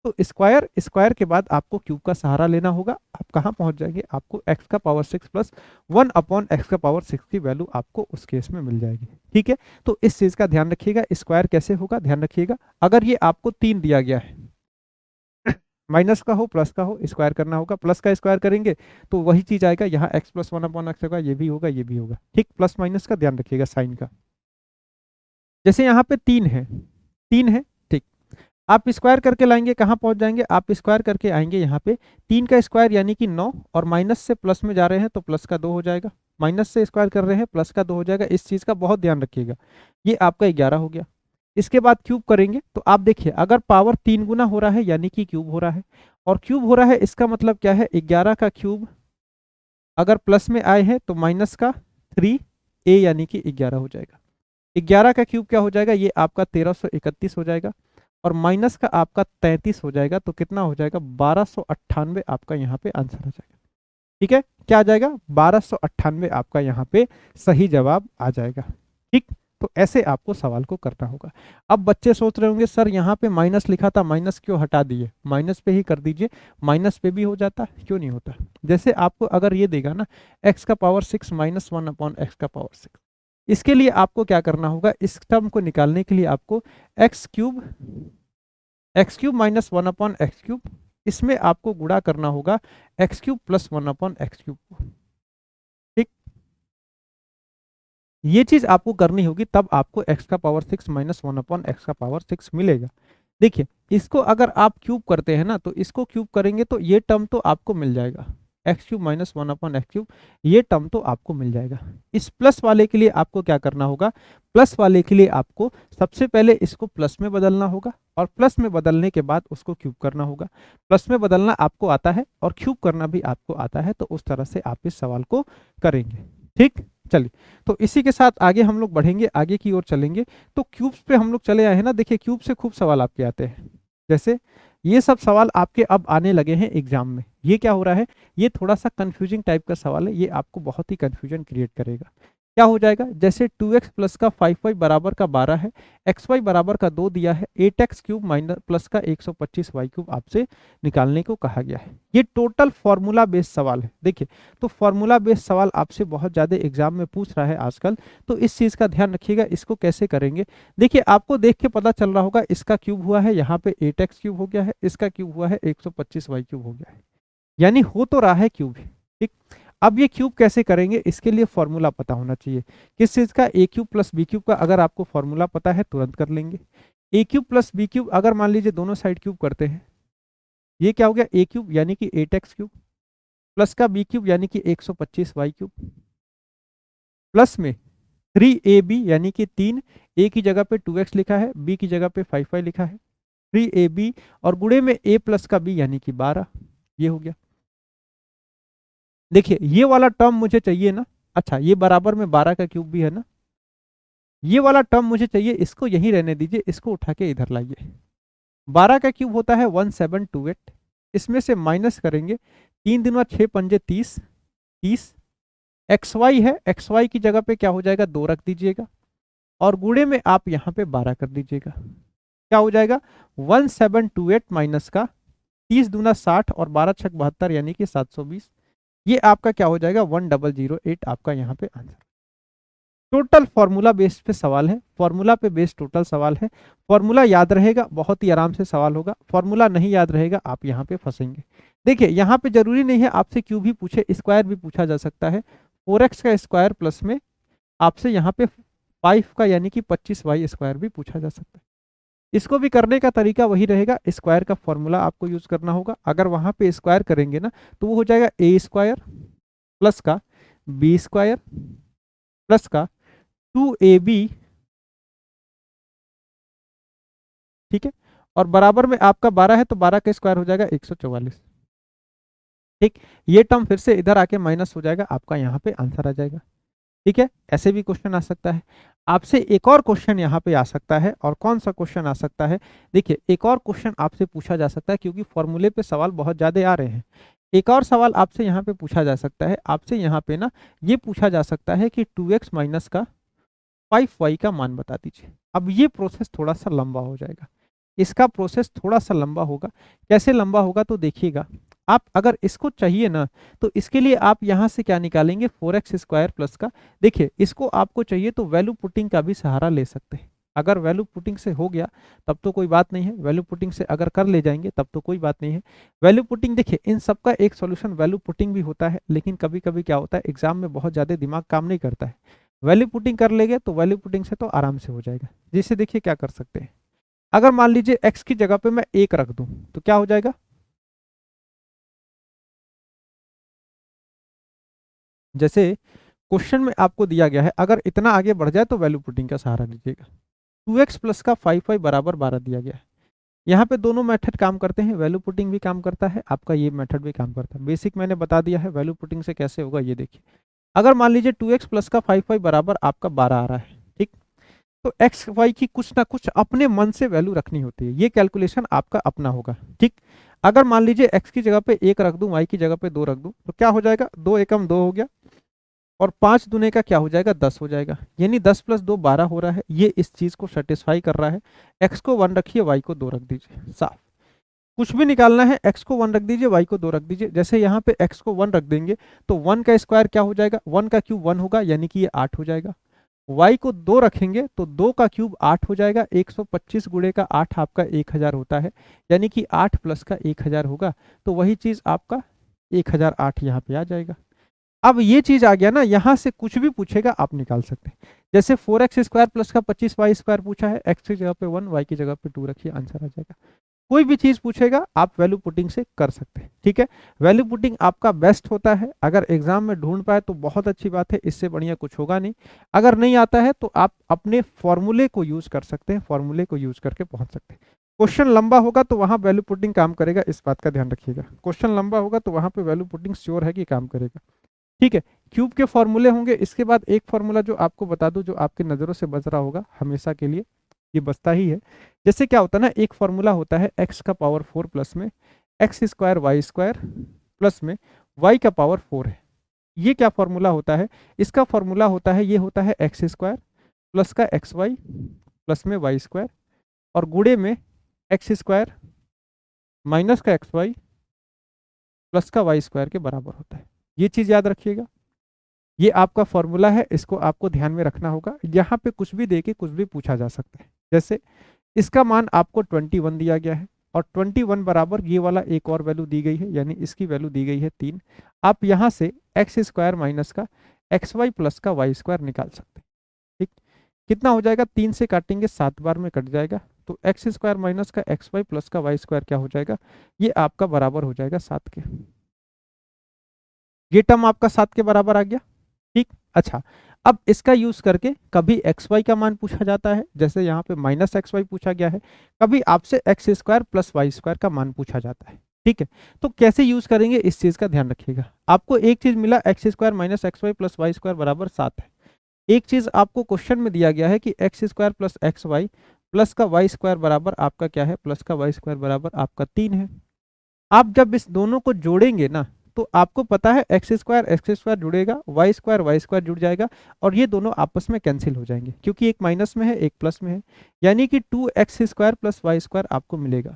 तो स्क्वायर स्क्वायर के बाद आपको क्यूब का सहारा लेना होगा, आप कहाँ पहुंच जाएंगे, आपको x का पावर 6 प्लस 1 अपॉन एक्स का पावर 6 की वैल्यू आपको उस केस में मिल जाएगी। ठीक है, तो इस चीज का ध्यान रखिएगा, स्क्वायर कैसे होगा ध्यान रखिएगा। अगर ये आपको 3 दिया गया है, माइनस का हो प्लस का हो, स्क्वायर करना होगा, प्लस का स्क्वायर करेंगे तो वही चीज आएगा, यहाँ x प्लस 1 अपॉन एक्स होगा, ये भी होगा ये भी होगा। ठीक, प्लस माइनस का ध्यान रखिएगा साइन का। जैसे यहाँ पे 3 है, 3 है, ठीक, आप स्क्वायर करके लाएंगे, कहाँ पहुंच जाएंगे, आप स्क्वायर करके आएंगे यहाँ पे 3 का स्क्वायर यानी कि 9, और माइनस से प्लस में जा रहे हैं तो प्लस का 2 हो जाएगा, माइनस से स्क्वायर कर रहे हैं प्लस का 2 हो जाएगा। इस चीज का बहुत ध्यान रखिएगा। ये आपका 11 हो गया। इसके बाद क्यूब करेंगे तो आप देखिए अगर पावर 3 गुना हो रहा है यानी कि क्यूब हो रहा है, और क्यूब हो रहा है इसका मतलब क्या है, 11 का क्यूब अगर प्लस में आए हैं तो माइनस का 3a यानी कि 11 हो जाएगा। 11 का क्यूब क्या हो जाएगा, ये आपका 1331 हो जाएगा, और माइनस का आपका 33 हो जाएगा, तो कितना हो जाएगा 1298 आपका यहाँ पे आंसर आ जाएगा। ठीक है, क्या आ जाएगा 1298 आपका यहाँ पे सही जवाब आ जाएगा। ठीक, तो ऐसे आपको सवाल को करना होगा। अब बच्चे सोच रहे होंगे सर यहाँ पे माइनस लिखा था, माइनस क्यों हटा दिए, माइनस पे ही कर दीजिए, माइनस पे भी हो जाता, क्यों नहीं होता। जैसे आपको अगर ये देगा ना x का पावर 6 माइनस 1 अपॉन एक्स का पावर 6, इसके लिए आपको क्या करना होगा, इस टर्म को निकालने के लिए आपको x cube minus 1 upon x cube, इसमें आपको गुणा करना होगा x cube plus 1 upon x cube को। ठीक, ये चीज आपको करनी होगी, तब आपको x का पावर 6 माइनस 1 अपॉन एक्स का पावर 6 मिलेगा। देखिए इसको अगर आप क्यूब करते हैं ना, तो इसको क्यूब करेंगे तो ये टर्म तो आपको मिल जाएगा, x cube minus 1 upon x cube, ये टर्म तो आपको मिल जाएगा। इस प्लस वाले के लिए आपको क्या करना होगा, प्लस वाले के लिए आपको सबसे पहले इसको प्लस में बदलना होगा, और प्लस में बदलने के बाद उसको क्यूब करना होगा। प्लस में बदलना आपको आता है और क्यूब करना भी आपको आता है, तो उस तरह से आप इस सवाल को करेंगे। ठीक, चलिए, तो इसी के साथ आगे हम लोग बढ़ेंगे, आगे की ओर चलेंगे। तो क्यूब्स पे हम लोग चले आए हैं ना, देखिए क्यूब से खूब सवाल आपके आते हैं, जैसे ये सब सवाल आपके अब आने लगे हैं एग्जाम में। ये क्या हो रहा है, ये थोड़ा सा कंफ्यूजिंग टाइप का सवाल है, ये आपको बहुत ही कंफ्यूजन क्रिएट करेगा। क्या हो जाएगा, जैसे 2x प्लस का 5y बराबर का 12 है, xy बराबर का 2 दिया है, 8x क्यूब माइनस प्लस का 125y क्यूब आपसे निकालने को कहा गया है। ये टोटल फॉर्मूला बेस्ड सवाल है। देखिए, तो फॉर्मूला बेस्ड सवाल आपसे बहुत ज़्यादा एग्जाम में पूछ रहा है आजकल, तो इस चीज़ का ध्यान रखिएगा। इसको कैसे करेंगे, देखिए आपको देख के पता चल रहा होगा, इसका क्यूब हुआ है यहाँ पे 8x क्यूब हो गया है, इसका क्यूब हुआ है 125y क्यूब हो गया है, यानी हो तो रहा है क्यूब। ठीक, अब ये क्यूब कैसे करेंगे, इसके लिए फॉर्मूला पता होना चाहिए। किस चीज का, ए क्यूब प्लस बी क्यूब का अगर आपको फॉर्मूला पता है तुरंत कर लेंगे। ए क्यूब प्लस बी क्यूब अगर मान लीजिए दोनों साइड क्यूब करते हैं, ये क्या हो गया, ए क्यूब यानी कि 8x क्यूब, प्लस का बी क्यूब यानी कि 125y क्यूब, प्लस में 3ab यानी कि 3, ए की जगह पे 2x लिखा है, बी की जगह पे 5y लिखा है, 3ab, और गुणे में a प्लस का b यानी कि 12, ये हो गया। देखिए ये वाला टर्म मुझे चाहिए ना, अच्छा ये बराबर में 12 का क्यूब भी है ना, ये वाला टर्म मुझे चाहिए, इसको यहीं रहने दीजिए, इसको उठा के इधर लाइए। 12 का क्यूब होता है 1728, इसमें से माइनस करेंगे, 3 दूना 6 पंजे 30, 30 एक्स वाई है, एक्स वाई की जगह पे क्या हो जाएगा 2 रख दीजिएगा, और गुणे में आप यहाँ पे 12 कर दीजिएगा, क्या हो जाएगा 1728 माइनस का 30 दूना 60 और 12 छक 72 यानी कि 720, ये आपका क्या हो जाएगा 1008 आपका यहाँ पे आंसर। टोटल फॉर्मूला बेस्ड पे सवाल है, फॉर्मूला पे बेस्ड टोटल सवाल है। फॉर्मूला याद रहेगा बहुत ही आराम से सवाल होगा, फॉर्मूला नहीं याद रहेगा आप यहाँ पे फंसेंगे। देखिए यहाँ पे जरूरी नहीं है आपसे क्यूब भी पूछे, स्क्वायर भी पूछा जा सकता है। 4x का स्क्वायर प्लस में आपसे यहाँ पे 5 का यानी कि 25y स्क्वायर भी पूछा जा सकता है। इसको भी करने का तरीका वही रहेगा, स्क्वायर का फॉर्मूला आपको यूज करना होगा। अगर वहां पे स्क्वायर करेंगे ना तो वो हो जाएगा ए स्क्वायर प्लस का बी स्क्वायर प्लस का 2ab, ठीक है, और बराबर में आपका 12 है तो 12 का स्क्वायर हो जाएगा 144। ठीक, ये टर्म फिर से इधर आके माइनस हो जाएगा, आपका यहाँ पे आंसर आ जाएगा। ठीक है, ऐसे भी क्वेश्चन आ सकता है। आपसे एक और क्वेश्चन यहाँ पे आ सकता है, और कौन सा क्वेश्चन आ सकता है, देखिए एक और क्वेश्चन आपसे पूछा जा सकता है, क्योंकि फॉर्मूले पे सवाल बहुत ज्यादा आ रहे हैं। एक और सवाल आपसे यहाँ पे पूछा जा सकता है, आपसे यहाँ पे ना ये पूछा जा सकता है कि 2x माइनस का 5y का मान बता दीजिए। अब ये प्रोसेस थोड़ा सा लंबा हो जाएगा, इसका प्रोसेस थोड़ा सा लंबा होगा। कैसे लंबा होगा तो देखिएगा, आप अगर इसको चाहिए ना तो इसके लिए आप यहाँ से क्या निकालेंगे 4x स्क्वायर प्लस का, देखिए इसको आपको चाहिए तो वैल्यू पुटिंग का भी सहारा ले सकते हैं। अगर वैल्यू पुटिंग से हो गया तब तो कोई बात नहीं है, वैल्यू पुटिंग से अगर कर ले जाएंगे तब तो कोई बात नहीं है। वैल्यू पुटिंग देखिए इन सबका एक सॉल्यूशन वैल्यू पुटिंग भी होता है, लेकिन कभी कभी क्या होता है एग्जाम में बहुत ज़्यादा दिमाग काम नहीं करता है। वैल्यू पुटिंग कर लेंगे तो वैल्यू पुटिंग से तो आराम से हो जाएगा। जैसे देखिए क्या कर सकते हैं, अगर मान लीजिए x की जगह पे मैं 1 रख दूं तो क्या हो जाएगा? जैसे क्वेश्चन में आपको दिया गया है, अगर इतना आगे बढ़ जाए तो वैल्यू पुटिंग का सहारा लीजिएगा। 2x प्लस का 5y बराबर 12 दिया गया है। यहाँ पे दोनों मेथड काम करते हैं, वैल्यू पुटिंग भी काम करता है, आपका ये मेथड भी काम करता है। बेसिक मैंने बता दिया है, वैल्यू पुटिंग से कैसे होगा ये देखिए। अगर मान लीजिए 2x प्लस का 5y बराबर आपका 12 आ रहा है, ठीक, तो एक्स वाई की कुछ ना कुछ अपने मन से वैल्यू रखनी होती है, ये कैलकुलेशन आपका अपना होगा, ठीक। अगर मान लीजिए x की जगह पे 1 रख दूं, y की जगह पे 2 रख दूं, तो क्या हो जाएगा? 2 एकम 2 हो गया, और 5 दुने का क्या हो जाएगा? 10 हो जाएगा, यानी 10 प्लस 2 12 हो रहा है। ये इस चीज को सेटिस्फाई कर रहा है। x को 1 रखिए, y को 2 रख दीजिए, साफ। कुछ भी निकालना है, x को 1 रख दीजिए, y को 2 रख दीजिए। जैसे यहाँ पे x को 1 रख देंगे तो 1 का स्क्वायर क्या हो जाएगा? 1 का क्यूब 1 होगा, यानी कि ये 8 हो जाएगा। y को 2 रखेंगे तो 2 का क्यूब 8 हो जाएगा, 125 गुणे का 8 आपका 1000 होता है, यानी कि 8 प्लस का 1000 होगा। तो वही चीज आपका 1008 यहाँ पे आ जाएगा। अब ये चीज आ गया ना, यहां से कुछ भी पूछेगा आप निकाल सकते हैं। जैसे 4x स्क्वायर प्लस का 25y स्क्वायर पूछा है, x की जगह पे 1, y की जगह पे 2 रखिए, आंसर आ जाएगा। कोई भी चीज पूछेगा आप वैल्यू पुटिंग से कर सकते हैं, ठीक है। वैल्यू पुटिंग आपका बेस्ट होता है, अगर एग्जाम में ढूंढ पाए तो बहुत अच्छी बात है, इससे बढ़िया कुछ होगा नहीं। अगर नहीं आता है तो आप अपने फॉर्मूले को यूज कर सकते हैं, फॉर्मूले को यूज करके पहुंच सकते हैं। क्वेश्चन लंबा होगा तो वहां वैल्यू पुटिंग काम करेगा, इस बात का ध्यान रखिएगा। क्वेश्चन लंबा होगा तो वहां पे वैल्यू पुटिंग श्योर है कि काम करेगा, ठीक है। क्यूब के फॉर्मूले होंगे, इसके बाद एक फॉर्मूला जो आपको बता दूं, जो आपकी नजरों से बच रहा होगा हमेशा के लिए, ये बचता ही है। जैसे क्या होता है ना, एक फॉर्मूला होता है x का पावर 4 प्लस में x square y square plus में y का पावर 4 है। ये क्या फॉर्मूला होता है? इसका फॉर्मूला होता है, ये होता है एक्स स्क्वायर प्लस का एक्स वाई प्लस में वाई स्क्वायर, और गुणे में एक्स स्क्वायर माइनस का एक्स वाई प्लस का वाई स्क्वायर के बराबर होता है। ये चीज याद रखिएगा, ये आपका फॉर्मूला है, इसको आपको ध्यान में रखना होगा। यहाँ पे कुछ भी देके कुछ भी पूछा जा सकता है। जैसे इसका मान आपको 21 दिया गया है, और 21 बराबर ये वाला एक और वैल्यू दी गई है, यानी इसकी वैल्यू दी गई है 3। आप यहाँ से एक्स स्क्वायर माइनस का एक्स वाई प्लस का वाई स्क्वायर निकाल सकते हैं, ठीक। कितना हो जाएगा? 3 से काटेंगे 7 बार में कट जाएगा, तो एक्स स्क्वायर माइनस का एक्स वाई प्लस का वाई स्क्वायर क्या हो जाएगा? ये आपका बराबर हो जाएगा 7 के। ये टर्म आपका 7 के बराबर आ गया, ठीक। अच्छा, अब इसका यूज करके कभी एक्स वाई का मान पूछा जाता है, जैसे यहाँ पे माइनस एक्स वाई पूछा गया है। कभी आपसे x square plus y square का मान पूछा जाता है, ठीक है। तो कैसे यूज करेंगे इस चीज का ध्यान रखिएगा। आपको एक चीज मिला, x square minus x y plus y square बराबर 7 है। एक चीज आपको क्वेश्चन में दिया गया है कि x square plus x y plus का वाई स्क्वायर बराबर आपका क्या है? प्लस का वाई स्क्वायर बराबर आपका 3 है। आप जब इस दोनों को जोड़ेंगे ना, तो आपको पता है एक्स स्क्वायर जुड़ेगा, वाई स्क्वायर जुड़ जाएगा, और ये दोनों आपस में कैंसिल हो जाएंगे, क्योंकि एक माइनस में है एक प्लस में है, यानी कि 2x square plus y square आपको मिलेगा।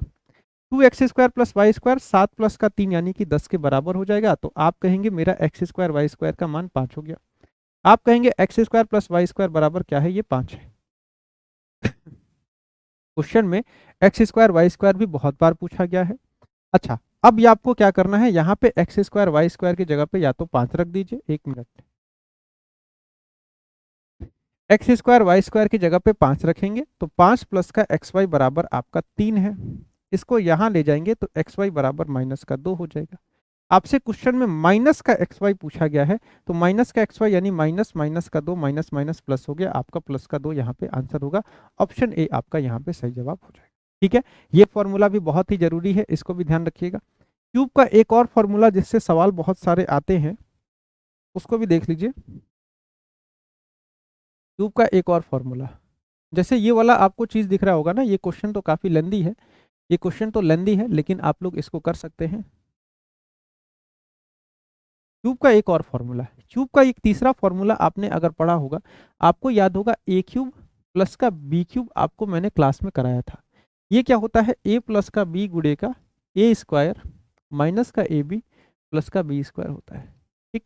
2x square plus y square 7 plus का 3 यानी कि 10 के बराबर हो जाएगा। तो आप कहेंगे मेरा एक्स स्क्वायर वाई स्क्वायर का मान 5 हो गया। आप कहेंगे x square plus y square बराबर क्या है? ये 5 है। क्वेश्चन में एक्स स्क्वायर वाई स्क्वायर भी बहुत बार पूछा गया है। अच्छा, अब ये आपको क्या करना है, यहाँ पे एक्स स्क्वायर वाई स्क्वायर की जगह पे या तो 5 रख दीजिए, 1 minute. X square y square की जगह पे 5 रखेंगे तो 5 प्लस का एक्स वाई बराबर आपका 3 है। इसको यहाँ ले जाएंगे तो एक्स वाई बराबर माइनस का 2 हो जाएगा। आपसे क्वेश्चन में माइनस का एक्स वाई पूछा गया है, तो माइनस का एक्स वाई यानी माइनस माइनस का 2, माइनस माइनस प्लस हो गया, आपका प्लस का 2 यहाँ पे आंसर होगा। ऑप्शन ए आपका यहाँ पे सही जवाब हो जाएगा, ठीक है। ये फॉर्मूला भी बहुत ही जरूरी है, इसको भी ध्यान रखिएगा। क्यूब का एक और फॉर्मूला जिससे सवाल बहुत सारे आते हैं, उसको भी देख लीजिए। क्यूब का एक और फॉर्मूला, जैसे ये वाला आपको चीज दिख रहा होगा ना, ये क्वेश्चन तो काफी लेंदी है, ये क्वेश्चन तो लेंदी है, लेकिन आप लोग इसको कर सकते हैं। क्यूब का एक और फॉर्मूला है, क्यूब का एक तीसरा फॉर्मूला आपने अगर पढ़ा होगा, आपको याद होगा ए क्यूब प्लस का बी क्यूब, आपको मैंने क्लास में कराया था। ये क्या होता है? ए प्लस का बी गुणे का ए स्क्वायर माइनस का ए बी प्लस का बी स्क्वायर होता है, ठीक।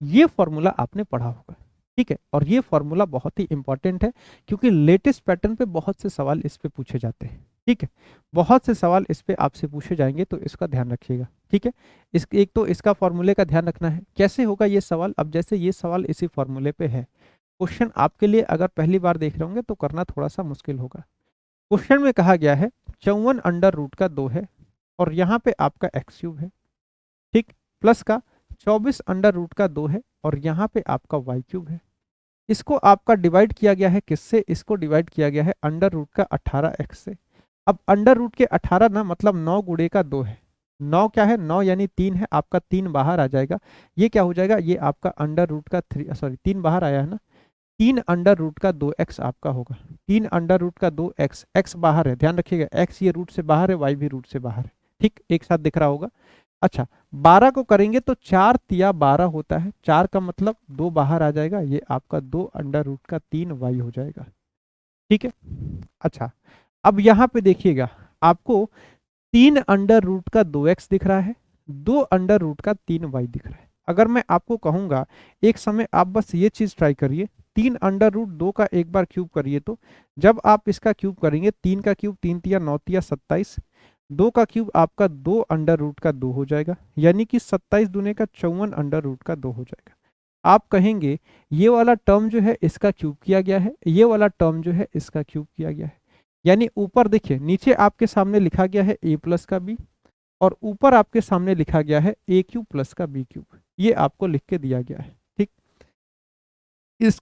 ये फॉर्मूला आपने पढ़ा होगा, ठीक है। और ये फॉर्मूला बहुत ही इंपॉर्टेंट है, क्योंकि लेटेस्ट पैटर्न पे बहुत से सवाल इस पे पूछे जाते हैं, ठीक है। बहुत से सवाल इस पे आपसे पूछे जाएंगे, तो इसका ध्यान रखिएगा, ठीक है। इस एक तो इसका फॉर्मूले का ध्यान रखना है। कैसे होगा ये सवाल? अब जैसे ये सवाल इसी फॉर्मूले पे है, क्वेश्चन आपके लिए अगर पहली बार देख रहे होंगे तो करना थोड़ा सा मुश्किल होगा। क्वेश्चन में कहा गया है 54 अंडर रूट का 2 है और यहाँ पे आपका एक्स क्यूब है, ठीक, प्लस का 24 अंडर रूट का 2 है और यहाँ पे आपका वाई क्यूब है। इसको आपका डिवाइड किया गया है किससे? इसको डिवाइड किया गया है अंडर रूट का 18x से। अब अंडर रूट के 18 ना मतलब 9 गुणे का 2 है। 9 क्या है? 9 यानी 3 है, आपका 3 बाहर आ जाएगा। ये क्या हो जाएगा? ये आपका अंडर रूट का 3, सॉरी 3 बाहर आया है ना, 3 अंडर रूट का 2x आपका होगा। 3 अंडर रूट का 2x, x बाहर है, ध्यान रखिएगा, x ये रूट से बाहर है, y भी रूट से बाहर है, ठीक, एक साथ दिख रहा होगा। अच्छा, 12 को करेंगे तो 4 तिया 12 होता है, 4 का मतलब 2 बाहर आ जाएगा, ये आपका 2 अंडर रूट का 3y हो जाएगा, ठीक है। अच्छा, अब यहाँ पे देखिएगा, आपको 3 अंडर रूट का 2x दिख रहा है, 2 अंडर रूट का 3y दिख रहा है। अगर मैं आपको कहूंगा एक समय आप बस ये चीज ट्राई करिए, 3 अंडर रूट 2 का एक बार क्यूब करिए, तो जब आप इसका क्यूब करेंगे, 3 का क्यूब 3 तिया 9 तिया 27, 2 का क्यूब आपका 2 अंडर रूट का 2 हो जाएगा, यानी कि 27 दूने का 54 अंडर रूट का 2 हो जाएगा। आप कहेंगे ये वाला टर्म जो है इसका क्यूब किया गया है, ये वाला टर्म जो है इसका क्यूब किया गया है, यानी ऊपर देखिए, नीचे आपके सामने लिखा गया है a प्लस का b और ऊपर आपके सामने लिखा गया है a क्यूब प्लस का b क्यूब, ये आपको लिख के दिया गया है, ठीक। इस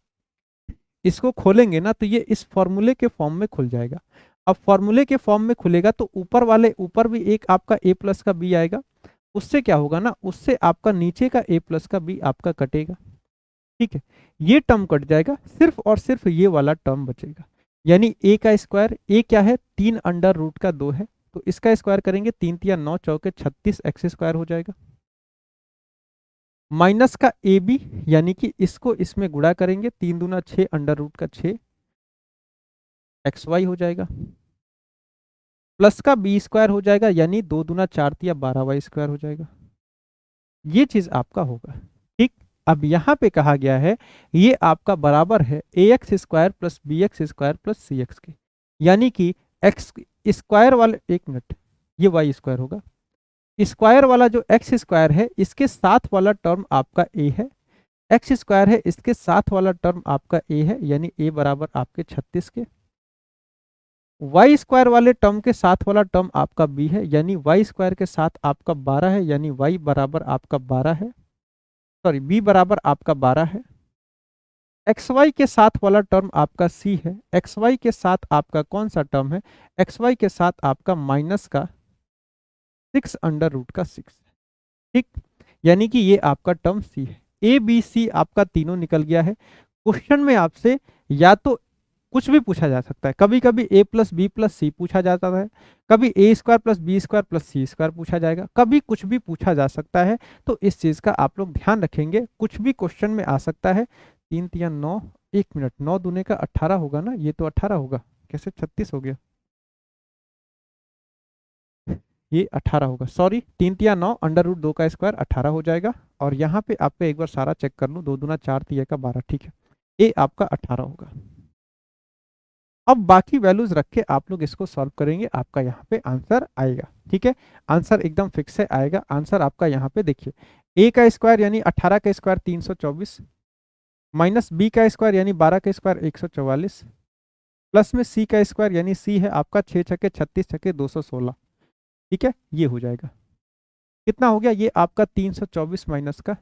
इसको खोलेंगे ना तो ये इस फॉर्मूले के फॉर्म में खुल जाएगा। अब फॉर्मूले के फॉर्म में खुलेगा तो ऊपर वाले ऊपर भी एक आपका a प्लस का b आएगा, उससे क्या होगा ना, उससे आपका नीचे का a प्लस का b आपका कटेगा, ठीक है। ये टर्म कट जाएगा, सिर्फ और सिर्फ ये वाला टर्म बचेगा, यानी a का स्क्वायर, a क्या है? 3 अंडर रूट का 2 है, तो इसका स्क्वायर करेंगे 3 तिया 9 चौके 36 एक्स स्क्वायर हो जाएगा, माइनस का ए बी, यानी कि इसको इसमें गुणा करेंगे, 3 दूना 6 अंडर रूट का 6 एक्स वाई हो जाएगा, प्लस का बी स्क्वायर हो जाएगा, यानी 2 दूना 4 तिया 12 वाई स्क्वायर हो जाएगा। ये चीज आपका होगा, ठीक। अब यहाँ पे कहा गया है ये आपका बराबर है a x square plus b x square plus c x के, यानी कि एक्स स्क्वायर वाले, एक मिनट, ये वाई स्क्वायर होगा, स्क्वायर वाला जो एक्स स्क्वायर है इसके साथ वाला टर्म आपका ए है, एक्स स्क्वायर है इसके साथ वाला टर्म आपका ए है, यानी ए बराबर आपके 36 के, वाई स्क्वायर वाले टर्म के साथ वाला टर्म आपका बी है, यानी वाई स्क्वायर के साथ आपका 12 है, यानी वाई बराबर आपका 12 है, सॉरी बी बराबर आपका 12 है। एक्स वाई के साथ वाला टर्म आपका सी है, एक्स वाई के साथ आपका कौन सा टर्म है? एक्स वाई के साथ आपका माइनस का 6 अंडर रूट का 6, ठीक, यानी कि ये आपका टर्म सी है। ए बी सी आपका तीनों निकल गया है। क्वेश्चन में आपसे या तो कुछ भी पूछा जा सकता है, कभी कभी a plus b plus c पूछा जाता है, कभी a square plus b square plus c square पूछा जाएगा, कभी कुछ भी पूछा जा सकता है, तो इस चीज का आप लोग ध्यान रखेंगे, कुछ भी क्वेश्चन में आ सकता है। 3 तिया 9, एक मिनट, 9 दूने का 18 होगा ना, ये तो 18 होगा, कैसे 36 हो गया? ये 18 होगा, सॉरी 3 तिया 9 अंडर रूट 2 का स्क्वायर 18 हो जाएगा, और यहाँ पे आप पे एक बार सारा चेक कर लूँ, 2 दूना 4 तिया का 12, ठीक है, ये आपका 18 होगा। अब बाकी वैल्यूज रख के आप लोग इसको सॉल्व करेंगे, आपका यहाँ पे आंसर आएगा, ठीक है, आंसर एकदम फिक्स से आएगा। आंसर आपका यहाँ पे देखिए, ए का स्क्वायर यानी 18 का स्क्वायर 324, माइनस बी का स्क्वायर यानी 12 का स्क्वायर 144, प्लस में सी का स्क्वायर यानी सी है आपका 6 छके 36 छके 216, ठीक है, ये हो जाएगा। कितना हो गया? ये आपका 324 माइनस का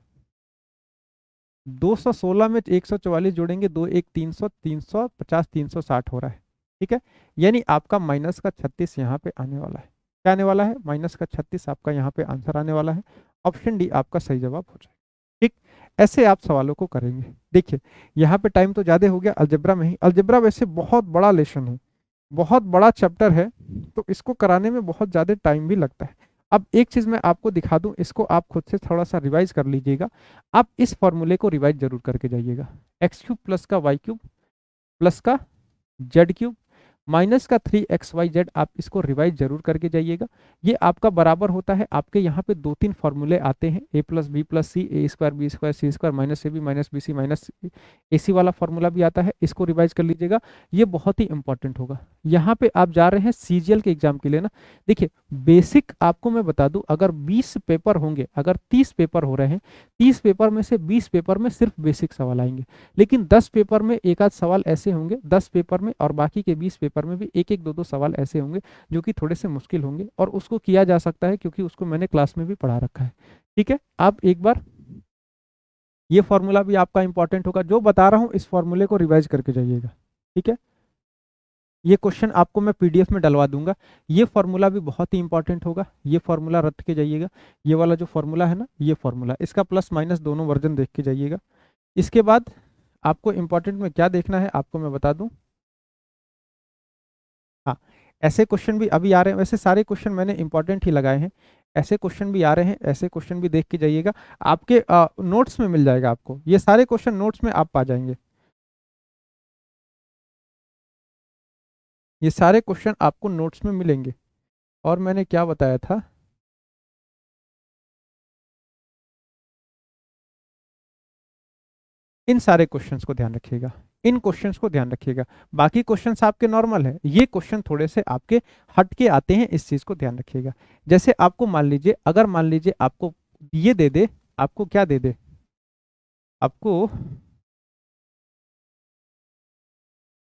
216 में 144 जोड़ेंगे, 2 1 300, 350 360 हो रहा है, ठीक है, यानी आपका माइनस का 36 यहाँ पे आने वाला है। क्या आने वाला है? माइनस का 36 आपका यहाँ पे आंसर आने वाला है। ऑप्शन डी आपका सही जवाब हो जाएगा, ठीक। ऐसे आप सवालों को करेंगे। देखिए यहाँ पे टाइम तो ज़्यादा हो गया अलजेब्रा में ही, अलजेब्रा वैसे बहुत बड़ा लेसन है, बहुत बड़ा चैप्टर है, तो इसको कराने में बहुत ज़्यादा टाइम भी लगता है। अब एक चीज़ मैं आपको दिखा दूं, इसको आप खुद से थोड़ा सा रिवाइज कर लीजिएगा। आप इस फॉर्मूले को रिवाइज जरूर करके जाइएगा, एक्स क्यूब प्लस का वाई क्यूब प्लस का जेड क्यूब माइनस का 3xyz, आप इसको रिवाइज जरूर करके जाइएगा। ये आपका बराबर होता है, आपके यहाँ पे 2-3 फॉर्मूले आते हैं, a plus b plus c, a square b square c square minus a b minus b c minus a c वाला फॉर्मूला भी आता है, इसको रिवाइज कर लीजिएगा, ये बहुत ही इंपॉर्टेंट होगा। यहाँ पे आप जा रहे हैं सीजीएल के एग्जाम के लिए ना, देखिए बेसिक आपको मैं बता दूं, अगर 20 पेपर होंगे, अगर 30 पेपर हो रहे हैं, 30 पेपर में से 20 पेपर में सिर्फ बेसिक सवाल आएंगे, लेकिन 10 पेपर में एक आध सवाल ऐसे होंगे, 10 पेपर में, और बाकी के 20 पेपर पेपर में भी एक एक दो दो सवाल ऐसे होंगे जो कि थोड़े से मुश्किल होंगे, और उसको किया जा सकता है क्योंकि उसको मैंने क्लास में भी पढ़ा रखा है। ठीक है, आप एक बार ये फॉर्मूला भी आपका इंपॉर्टेंट होगा, जो बता रहा हूँ इस फॉर्मूले को रिवाइज करके जाइएगा। ठीक है, ये क्वेश्चन आपको मैं पीडीएफ में डलवा दूंगा। ये फॉर्मूला भी बहुत ही इंपॉर्टेंट होगा, ये फॉर्मूला रट के जाइएगा। ये वाला जो फॉर्मूला है ना, ये फॉर्मूला, इसका प्लस माइनस दोनों वर्जन देख के जाइएगा। इसके बाद आपको इंपॉर्टेंट में क्या देखना है आपको मैं बता दूं। हाँ, ऐसे क्वेश्चन भी अभी आ रहे हैं, वैसे सारे क्वेश्चन मैंने इंपॉर्टेंट ही लगाए हैं। ऐसे क्वेश्चन भी आ रहे हैं, ऐसे क्वेश्चन भी देख के जाइएगा। आपके नोट्स में मिल जाएगा, आपको ये सारे क्वेश्चन नोट्स में आप पा जाएंगे। ये सारे क्वेश्चन आपको नोट्स में मिलेंगे। और मैंने क्या बताया था, इन सारे क्वेश्चंस को ध्यान रखिएगा, इन क्वेश्चंस को ध्यान रखिएगा। बाकी क्वेश्चंस आपके नॉर्मल है, ये क्वेश्चन थोड़े से आपके हट के आते हैं, इस चीज को ध्यान रखिएगा। जैसे आपको मान लीजिए, अगर मान लीजिए आपको ये दे दे, आपको क्या दे दे, आपको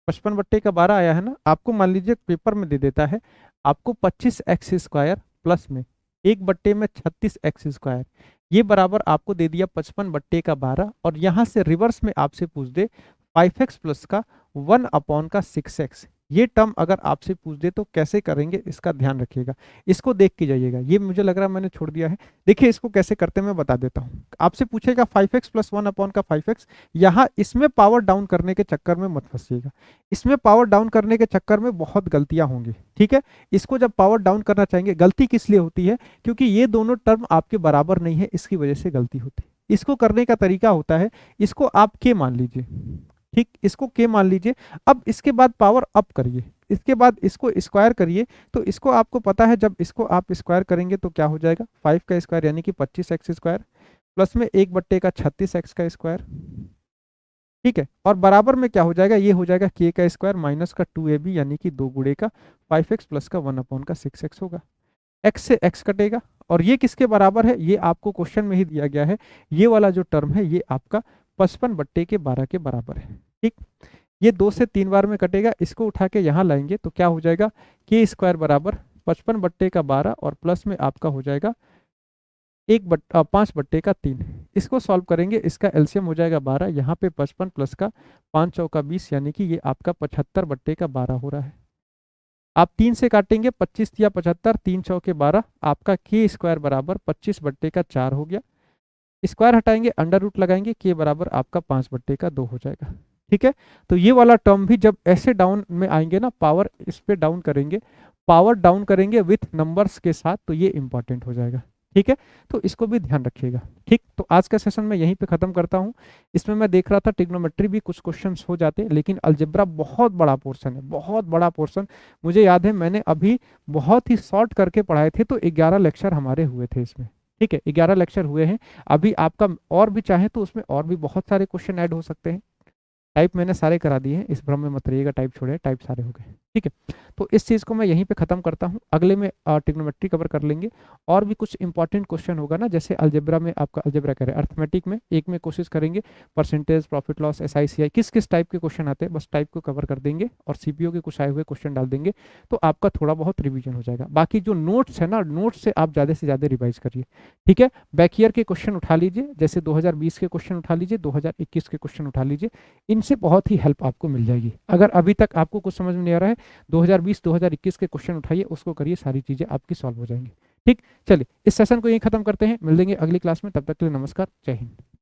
55/12 आया है ना, आपको मान लीजिए पेपर में दे देता है आपको 25x² प्लस में 1/36x², ये बराबर आपको दे दिया 55/12, और यहां से रिवर्स में आपसे पूछ दे 5x प्लस का 1/6x, ये टर्म अगर आपसे पूछ दे तो कैसे करेंगे, इसका ध्यान रखिएगा। इसको देख के जाइएगा, ये मुझे लग रहा है मैंने छोड़ दिया है। देखिए इसको कैसे करते हैं मैं बता देता हूँ। आपसे पूछेगा 5x प्लस 1/5x, यहाँ इसमें पावर डाउन करने के चक्कर में मत फंसिएगा, इसमें पावर डाउन करने के चक्कर में बहुत गलतियां होंगी। ठीक है, इसको जब पावर डाउन करना चाहेंगे, गलती किस लिए होती है, क्योंकि ये दोनों टर्म आपके बराबर नहीं है, इसकी वजह से गलती होती है। इसको करने का तरीका होता है, इसको आप के मान लीजिए, ठीक, इसको के मान लीजिए। अब इसके बाद पावर अप करिए, इसके बाद इसको स्क्वायर करिए, तो इसको आपको पता है जब इसको आप स्क्वायर करेंगे तो क्या हो जाएगा, 5 का स्क्वायर यानी कि 25x² प्लस में 1/36x²। ठीक है, और बराबर में क्या हो जाएगा, ये हो जाएगा k का स्क्वायर माइनस का 2ab यानी कि 2 गुणे का 5x प्लस का 1/6x होगा। x से x कटेगा, और ये किसके बराबर है, ये आपको क्वेश्चन में ही दिया गया है। ये वाला जो टर्म है ये आपका 55/12 के बराबर है। ठीक, ये 2 से 3 बार में कटेगा, इसको उठा के यहाँ लाएंगे तो क्या हो जाएगा, k² बराबर 55/12 और प्लस में आपका हो जाएगा 5/3। इसको सॉल्व करेंगे, इसका एलसीएम हो जाएगा 12, यहाँ पे 55 प्लस का 5 चौका 20 यानी कि ये आपका 75/12 हो रहा है। आप 3 से काटेंगे, 25 या 75, 3 चौके 12, आपका k² बराबर 25/4 हो गया। स्क्वायर हटाएंगे, अंडर रूट लगाएंगे, के बराबर आपका 5/2 हो जाएगा। ठीक है, तो ये वाला टर्म भी जब ऐसे डाउन में आएंगे ना, पावर इस पे डाउन करेंगे, पावर डाउन करेंगे विथ नंबर्स के साथ, तो ये इंपॉर्टेंट हो जाएगा। ठीक है, तो इसको भी ध्यान रखिएगा। ठीक, तो आज का सेशन मैं यहीं पे खत्म करता हूं। इसमें मैं देख रहा था ट्रिग्नोमेट्री भी कुछ क्वेश्चंस हो जाते, लेकिन अलजेब्रा बहुत बड़ा पोर्शन है, बहुत बड़ा पोर्शन। मुझे याद है मैंने अभी बहुत ही शॉर्ट करके पढ़ाए थे, तो 11 लेक्चर हमारे हुए थे इसमें। ठीक है, 11 लेक्चर हुए हैं। अभी आपका और भी चाहे तो उसमें और भी बहुत सारे क्वेश्चन ऐड हो सकते हैं। टाइप मैंने सारे करा दिए हैं, इस भ्रम में मत रहिएगा, टाइप छोड़े, टाइप सारे हो गए। ठीक है, तो इस चीज़ को मैं यहीं पे खत्म करता हूँ। अगले में ट्रिग्नोमेट्री कवर कर लेंगे, और भी कुछ इंपॉर्टेंट क्वेश्चन होगा ना, जैसे अलजेब्रा में आपका अलजेब्रा करें, अर्थमेटिक में एक में कोशिश करेंगे percentage, profit loss, SI CI किस किस टाइप के क्वेश्चन आते हैं, बस टाइप को कवर कर देंगे, और CPO के कुछ आए हुए क्वेश्चन डाल देंगे, तो आपका थोड़ा बहुत रिविजन हो जाएगा। बाकी जो नोट्स है ना, नोट्स से आप ज़्यादा से ज़्यादा रिवाइज करिए। ठीक है, बैक ईयर के क्वेश्चन उठा लीजिए, जैसे 2020 के क्वेश्चन उठा लीजिए, 2021 के क्वेश्चन उठा लीजिए, इनसे बहुत ही हेल्प आपको मिल जाएगी। अगर अभी तक आपको कुछ समझ में नहीं आ रहा है, 2020-2021 के क्वेश्चन उठाइए, उसको करिए, सारी चीजें आपकी सॉल्व हो जाएंगी। ठीक, चलिए इस सेशन को यहीं खत्म करते हैं, मिल लेंगे अगली क्लास में, तब तक के लिए नमस्कार, जय हिंद।